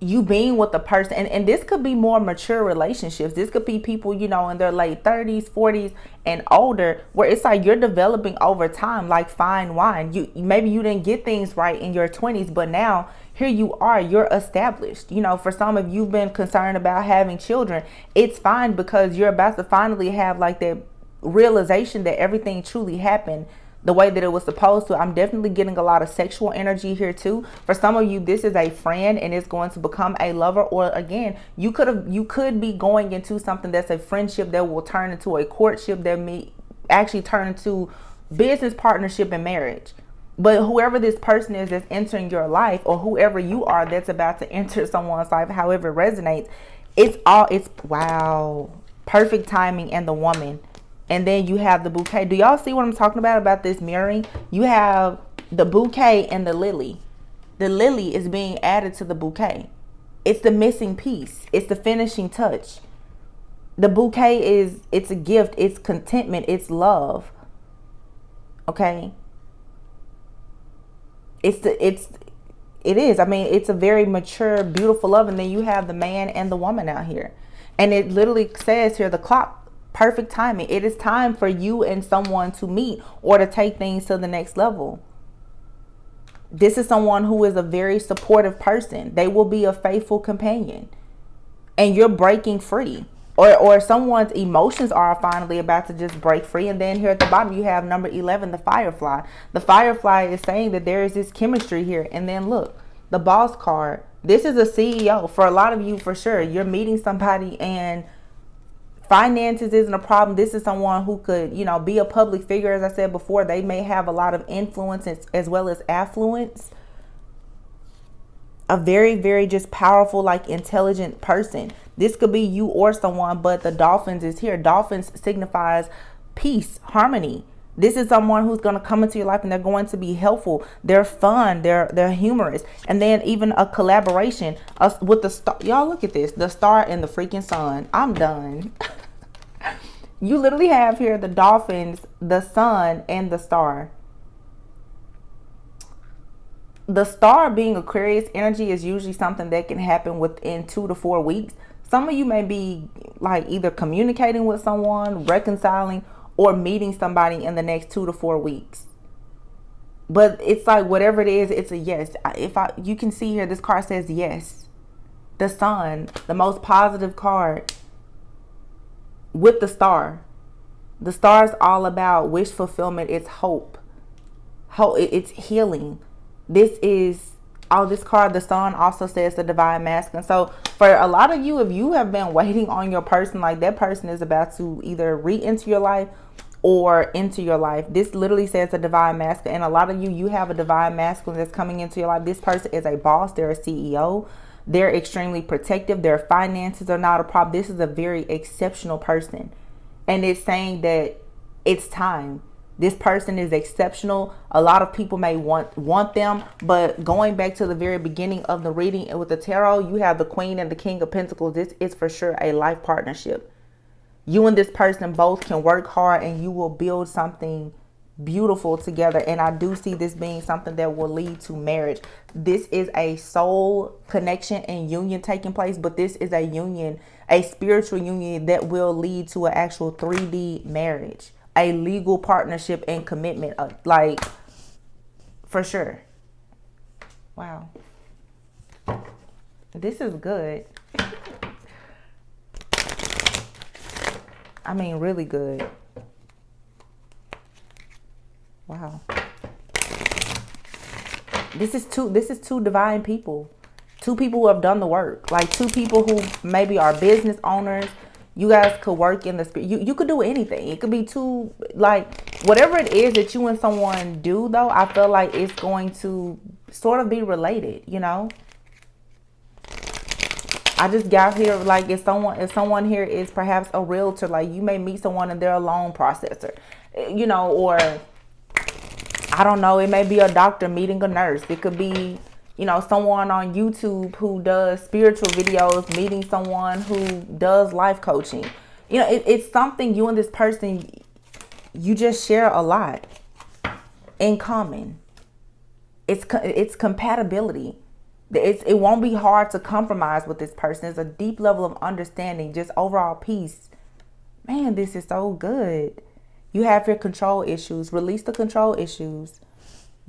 you being with a person, and this could be more mature relationships. This could be people, in their late 30s, 40s, and older, where it's like you're developing over time, like fine wine. Maybe you didn't get things right in your 20s, but now here you are, you're established. For some of you've been concerned about having children. It's fine because you're about to finally have like that realization that everything truly happened the way that it was supposed to. I'm definitely getting a lot of sexual energy here too. For some of you, this is a friend and it's going to become a lover, or again, you could be going into something that's a friendship that will turn into a courtship that may actually turn into business partnership and marriage. But whoever this person is that's entering your life, or whoever you are that's about to enter someone's life, however it resonates, it's wow, perfect timing. And the woman. And then you have the bouquet. Do y'all see what I'm talking about this mirroring? You have the bouquet and the lily. The lily is being added to the bouquet. It's the missing piece. It's the finishing touch. The bouquet it's a gift. It's contentment. It's love. Okay. It is. I mean, it's a very mature, beautiful love. And then you have the man and the woman out here. And it literally says here, the clock. Perfect timing. It is time for you and someone to meet or to take things to the next level. This is someone who is a very supportive person. They will be a faithful companion. And you're breaking free. Or someone's emotions are finally about to just break free. And then here at the bottom, you have number 11, the Firefly. The Firefly is saying that there is this chemistry here. And then look, the Boss card. This is a CEO. For a lot of you, for sure, you're meeting somebody and finances isn't a problem. This is someone who could, be a public figure. As I said before, they may have a lot of influence as well as affluence. A very, very just powerful, like intelligent person. This could be you or someone, but the dolphins is here. Dolphins signifies peace, harmony. This is someone who's going to come into your life and they're going to be helpful. They're fun. They're humorous. And then even a collaboration with the star. Y'all look at this. The star and the freaking sun. I'm done. You literally have here the dolphins, the sun, and the star. The star being Aquarius energy is usually something that can happen within 2 to 4 weeks. Some of you may be like either communicating with someone, reconciling, or meeting somebody in the next 2 to 4 weeks. But it's like whatever it is, it's a yes. You can see here, this card says yes. The sun, the most positive card with the star. The star is all about wish fulfillment. It's hope. It's healing. This card, the sun, also says the divine masculine. So for a lot of you, if you have been waiting on your person, like that person is about to either re-enter your life or into your life. This literally says the divine masculine. And a lot of you have a divine masculine that's coming into your life. This person is a boss. They're a CEO. They're extremely protective. Their finances are not a problem. This is a very exceptional person. And it's saying that it's time. This person is exceptional. A lot of people may want them, but going back to the very beginning of the reading with the tarot, you have the Queen and the King of Pentacles. This is for sure a life partnership. You and this person both can work hard and you will build something beautiful together. And I do see this being something that will lead to marriage. This is a soul connection and union taking place, but this is a union, a spiritual union that will lead to an actual 3D marriage. A legal partnership and commitment, like for sure. Wow, this is good. I mean, really good. Wow, this is two divine people, two people who have done the work, like two people who maybe are business owners. You guys could work in the spirit. You could do anything. It could be two, like, whatever it is that you and someone do, though, I feel like it's going to sort of be related, I just got here, like, if someone here is perhaps a realtor, like, you may meet someone and they're a loan processor, or, I don't know, it may be a doctor meeting a nurse. It could be, someone on YouTube who does spiritual videos, meeting someone who does life coaching. It's something you and this person, you just share a lot in common. It's compatibility. It won't be hard to compromise with this person. There's a deep level of understanding, just overall peace. Man, this is so good. You have your control issues. Release the control issues.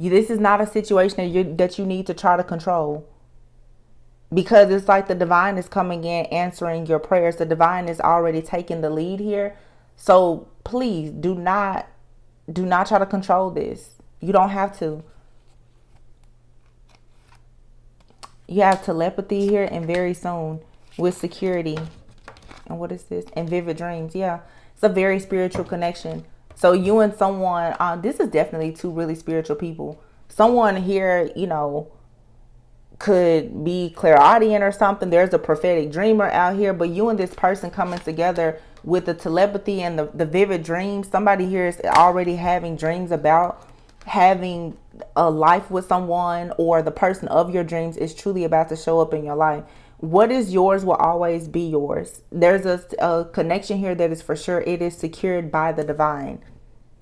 This is not a situation that you need to try to control, because it's like the divine is coming in, answering your prayers. The divine is already taking the lead here. So please do not try to control this. You don't have to. You have telepathy here, and very soon with security. And what is this? And vivid dreams. Yeah, it's a very spiritual connection. So you and someone, this is definitely two really spiritual people. Someone here, could be clairaudient or something. There's a prophetic dreamer out here, but you and this person coming together with the telepathy and the vivid dreams. Somebody here is already having dreams about having a life with someone, or the person of your dreams is truly about to show up in your life. What is yours will always be yours. There's a connection here that is for sure. It is secured by the divine.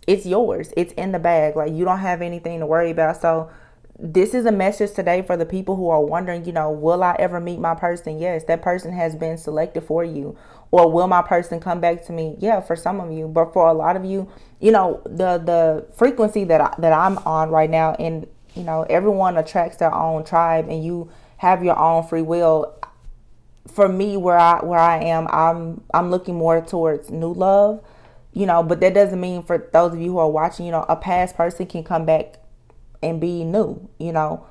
It's yours. It's in the bag. Like, you don't have anything to worry about. So this is a message today for the people who are wondering, will I ever meet my person? Yes, that person has been selected for you. Or will my person come back to me? Yeah, for some of you. But for a lot of you, the frequency that I'm on right now, and You know, everyone attracts their own tribe, and you have your own free will. For me, where I am, I'm looking more towards new love, you know, but that doesn't mean for those of you who are watching, you know, a past person can come back and be new, you know.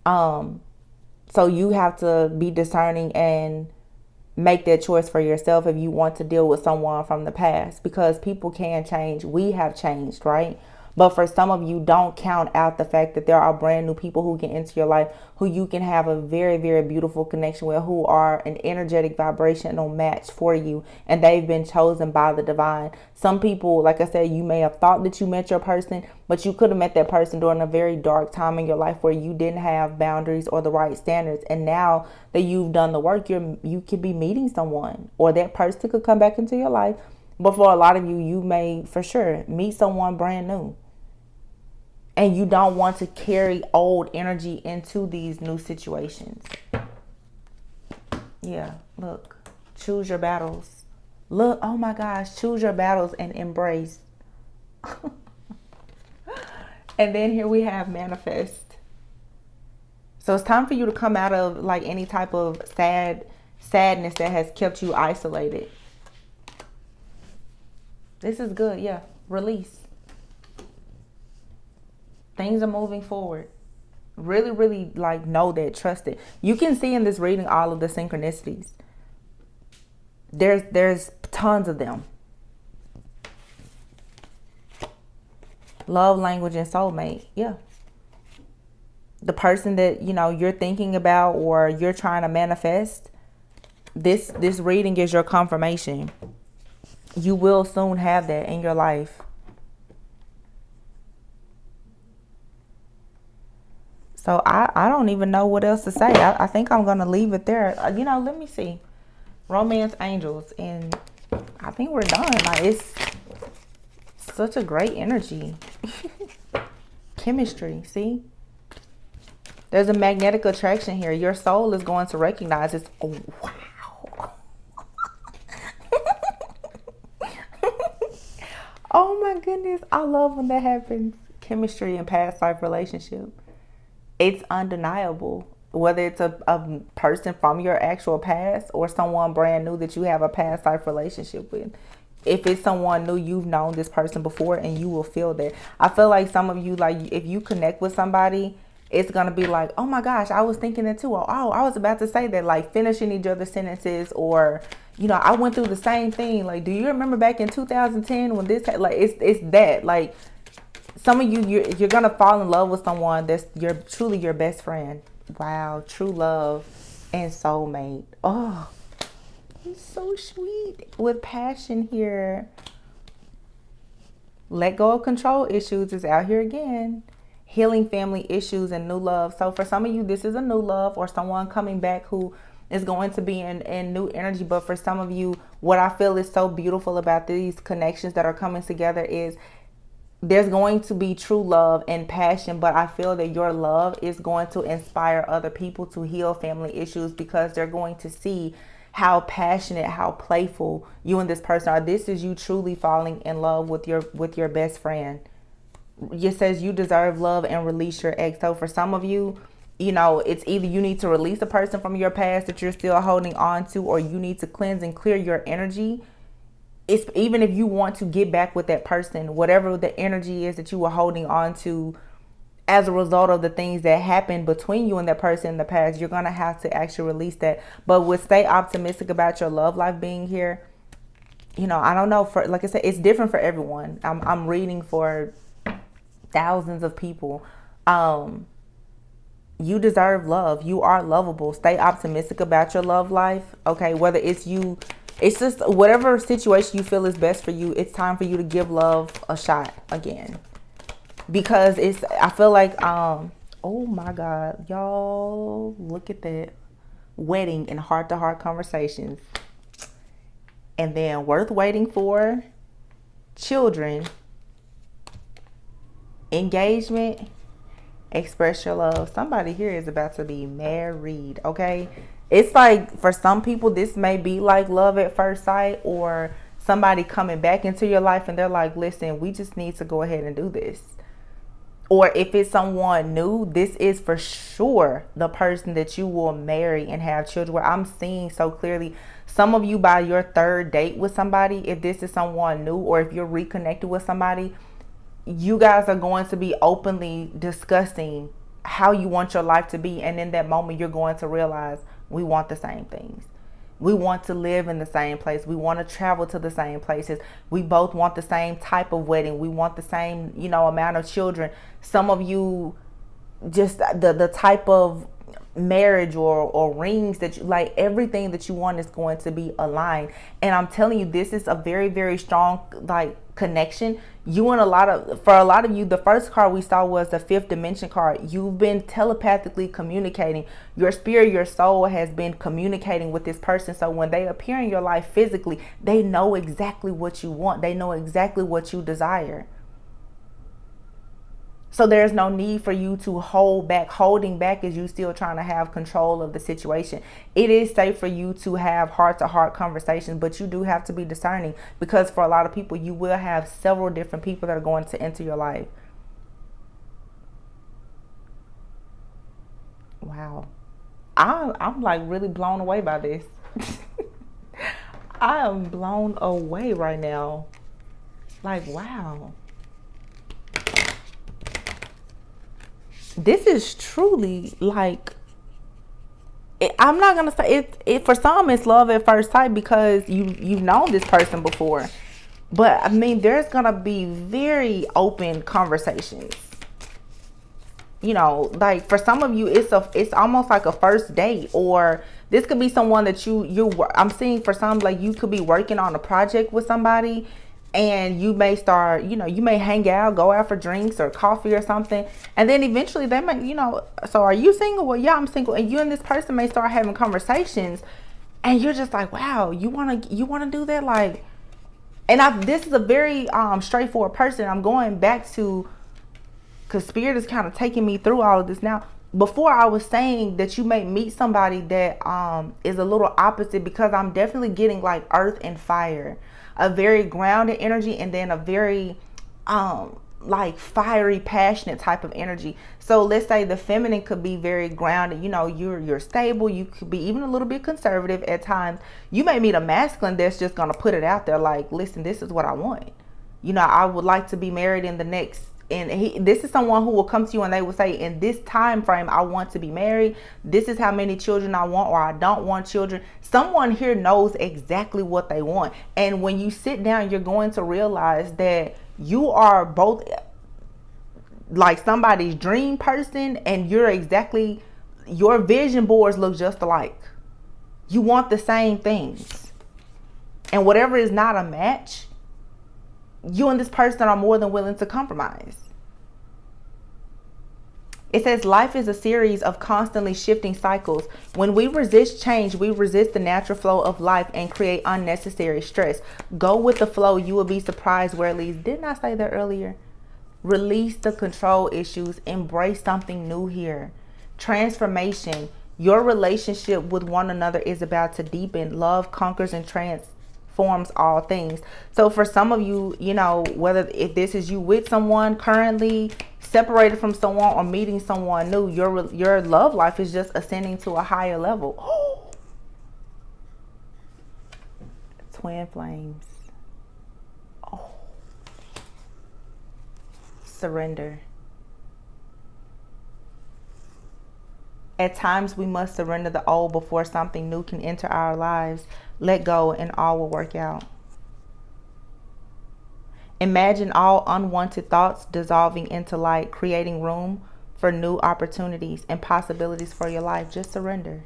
So you have to be discerning and make that choice for yourself if you want to deal with someone from the past, because people can change. We have changed, right? But for some of you, don't count out the fact that there are brand new people who can enter your life, who you can have a very, very beautiful connection with, who are an energetic vibrational match for you, and they've been chosen by the divine. Some people, like I said, you may have thought that you met your person, but you could have met that person during a very dark time in your life where you didn't have boundaries or the right standards. And now that you've done the work, you could be meeting someone, or that person could come back into your life. But for a lot of you, you may for sure meet someone brand new. And you don't want to carry old energy into these new situations. Yeah, look. Choose your battles. Look, oh my gosh. Choose your battles and embrace. And then here we have manifest. So it's time for you to come out of like any type of sadness that has kept you isolated. This is good, yeah. Release. Things are moving forward. Really, really like know that, trust it. You can see in this reading all of the synchronicities. There's tons of them. Love language and soulmate. Yeah. The person that, you know, you're thinking about or you're trying to manifest, this reading is your confirmation. You will soon have that in your life. So I don't even know what else to say. I think I'm going to leave it there. You know, let me see. Romance angels. And I think we're done. Like, it's such a great energy. Chemistry, see? There's a magnetic attraction here. Your soul is going to recognize this. Oh, wow. Oh, my goodness. I love when that happens. Chemistry and past life relationship. It's undeniable, whether it's a person from your actual past or someone brand new that you have a past life relationship with. If it's someone new, you've known this person before and you will feel that. I feel like some of you, like if you connect with somebody, it's going to be like, oh my gosh, I was thinking that too. Or, oh, I was about to say that, like finishing each other's sentences, or, you know, I went through the same thing. Like, do you remember back in 2010 when this, like, it's that, like, some of you, you're going to fall in love with someone that's truly your best friend. Wow. True love and soulmate. Oh, it's so sweet with passion here. Let go of control issues is out here again. Healing family issues and new love. So for some of you, this is a new love or someone coming back who is going to be in new energy. But for some of you, what I feel is so beautiful about these connections that are coming together is there's going to be true love and passion, but I feel that your love is going to inspire other people to heal family issues, because they're going to see how passionate, how playful you and this person are. This is you truly falling in love with your best friend. It says you deserve love and release your ex. So for some of you, you know, it's either you need to release a person from your past that you're still holding on to, or you need to cleanse and clear your energy. It's even if you want to get back with that person, whatever the energy is that you were holding on to as a result of the things that happened between you and that person in the past, you're going to have to actually release that. But stay optimistic about your love life being here. You know, I don't know, for like I said, it's different for everyone. I'm reading for thousands of people. You deserve love. You are lovable. Stay optimistic about your love life. Okay, whether it's you, it's just whatever situation you feel is best for you. It's time for you to give love a shot again, because I feel like, oh my God, y'all, look at that. Wedding and heart-to-heart conversations, and then worth waiting for, children, engagement, express your love. Somebody here is about to be married. Okay, it's like for some people this may be like love at first sight, or somebody coming back into your life and they're like, listen, we just need to go ahead and do this. or if it's someone new, this is for sure the person that you will marry and have children with. I'm seeing so clearly, some of you by your third date with somebody, if this is someone new or if you're reconnected with somebody, you guys are going to be openly discussing how you want your life to be. And in that moment, you're going to realize we want the same things. We want to live in the same place. We want to travel to the same places. We both want the same type of wedding. We want the same, amount of children. Some of you, just the type of marriage or rings that you like, everything that you want is going to be aligned. And I'm telling you, this is a very, very strong connection. For a lot of you, the first card we saw was the fifth dimension card. You've been telepathically communicating. Your spirit, your soul has been communicating with this person. So when they appear in your life physically, they know exactly what you want. They know exactly what you desire. So there's no need for you to hold back. Holding back is you still trying to have control of the situation. It is safe for you to have heart-to-heart conversations, but you do have to be discerning, because for a lot of people, you will have several different people that are going to enter your life. Wow. I'm like really blown away by this. I am blown away right now. Like, wow. This is truly like, I'm not gonna say it. For some, it's love at first sight because you've known this person before. But I mean, there's gonna be very open conversations. Like for some of you, it's almost like a first date, or this could be someone that I'm seeing for some, like you could be working on a project with somebody. And you may start, you may hang out, go out for drinks or coffee or something. And then eventually they may, so are you single? Well, yeah, I'm single. And you and this person may start having conversations. And you're just like, wow, you want to do that? Like, and this is a very straightforward person. I'm going back to, because Spirit is kind of taking me through all of this now. Before I was saying that you may meet somebody that is a little opposite, because I'm definitely getting like earth and fire. A very grounded energy, and then a very like fiery, passionate type of energy. So let's say the feminine could be very grounded. You're stable. You could be even a little bit conservative at times. You may meet a masculine that's just gonna put it out there like, listen, this is what I want. I would like to be married in the next. And this is someone who will come to you and they will say, in this time frame, I want to be married. This is how many children I want, or I don't want children. Someone here knows exactly what they want. And when you sit down, you're going to realize that you are both like somebody's dream person, and your vision boards look just alike. You want the same things. And whatever is not a match, you and this person are more than willing to compromise. It says life is a series of constantly shifting cycles. When we resist change, we resist the natural flow of life and create unnecessary stress. Go with the flow. You will be surprised where it leads. Didn't I say that earlier? Release the control issues. Embrace something new here. Transformation. Your relationship with one another is about to deepen. Love conquers and transforms all things. So for some of you, whether if this is you with someone currently, separated from someone, or meeting someone new, your love life is just ascending to a higher level. Twin flames. Surrender. At times we must surrender the old before something new can enter our lives. Let go and all will work out. Imagine all unwanted thoughts dissolving into light, creating room for new opportunities and possibilities for your life. Just surrender.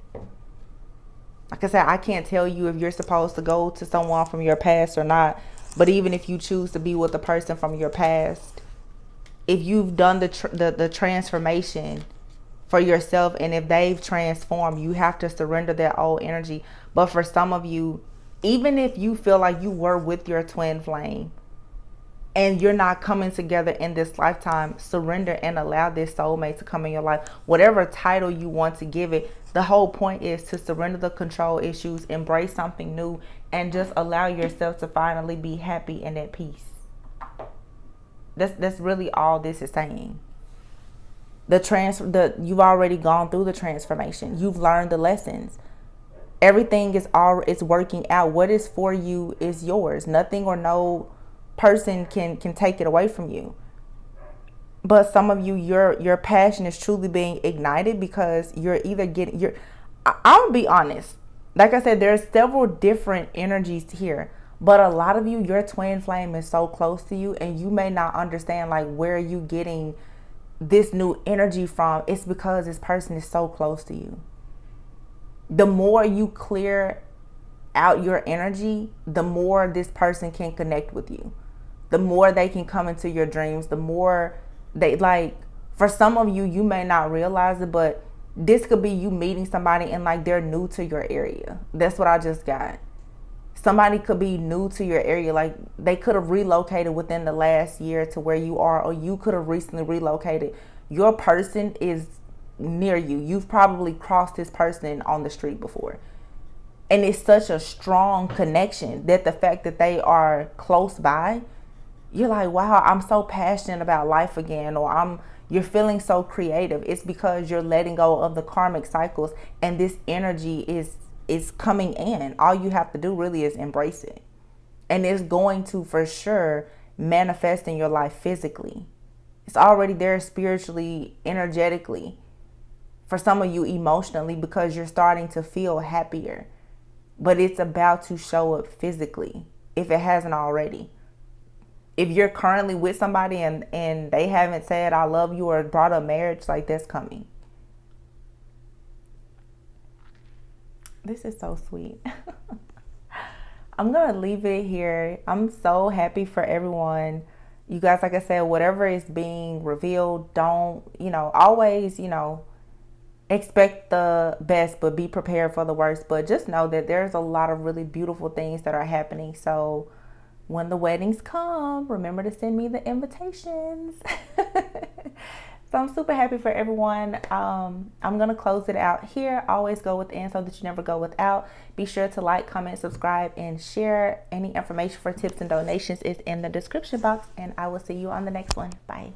Like I said, I can't tell you if you're supposed to go to someone from your past or not. But even if you choose to be with a person from your past, if you've done the transformation for yourself, and if they've transformed, you have to surrender that old energy. But for some of you, even if you feel like you were with your twin flame and you're not coming together in this lifetime, surrender and allow this soulmate to come in your life. Whatever title you want to give it, the whole point is to surrender the control issues, embrace something new, and just allow yourself to finally be happy and at peace. That's really all this is saying. You've already gone through the transformation. You've learned the lessons. Everything is working out. What is for you is yours. Nothing or no person can take it away from you. But some of you, your passion is truly being ignited because you're either getting I'll be honest. Like I said, there's several different energies here. But a lot of you, your twin flame is so close to you, and you may not understand like where you getting this new energy from. It's because this person is so close to you. The more you clear out your energy, the more this person can connect with you. The more they can come into your dreams, the more they like. For some of you, you may not realize it, but this could be you meeting somebody and like they're new to your area. That's what I just got. Somebody could be new to your area. Like they could have relocated within the last year to where you are, or you could have recently relocated. Your person is near you. You've probably crossed this person on the street before. And it's such a strong connection that the fact that they are close by, you're like, wow, I'm so passionate about life again, or you're feeling so creative. It's because you're letting go of the karmic cycles, and this energy is coming in. All you have to do really is embrace it. And it's going to for sure manifest in your life physically. It's already there spiritually, energetically. For some of you, emotionally, because you're starting to feel happier. But it's about to show up physically, if it hasn't already. If you're currently with somebody and they haven't said I love you or brought up marriage, like that's coming. This is so sweet. I'm going to leave it here. I'm so happy for everyone. You guys, like I said, whatever is being revealed, don't, always, expect the best, but be prepared for the worst. But just know that there's a lot of really beautiful things that are happening. So when the weddings come, remember to send me the invitations. So I'm super happy for everyone. I'm going to close it out here. Always go within so that you never go without. Be sure to like, comment, subscribe, and share. Any information for tips and donations is in the description box. And I will see you on the next one. Bye.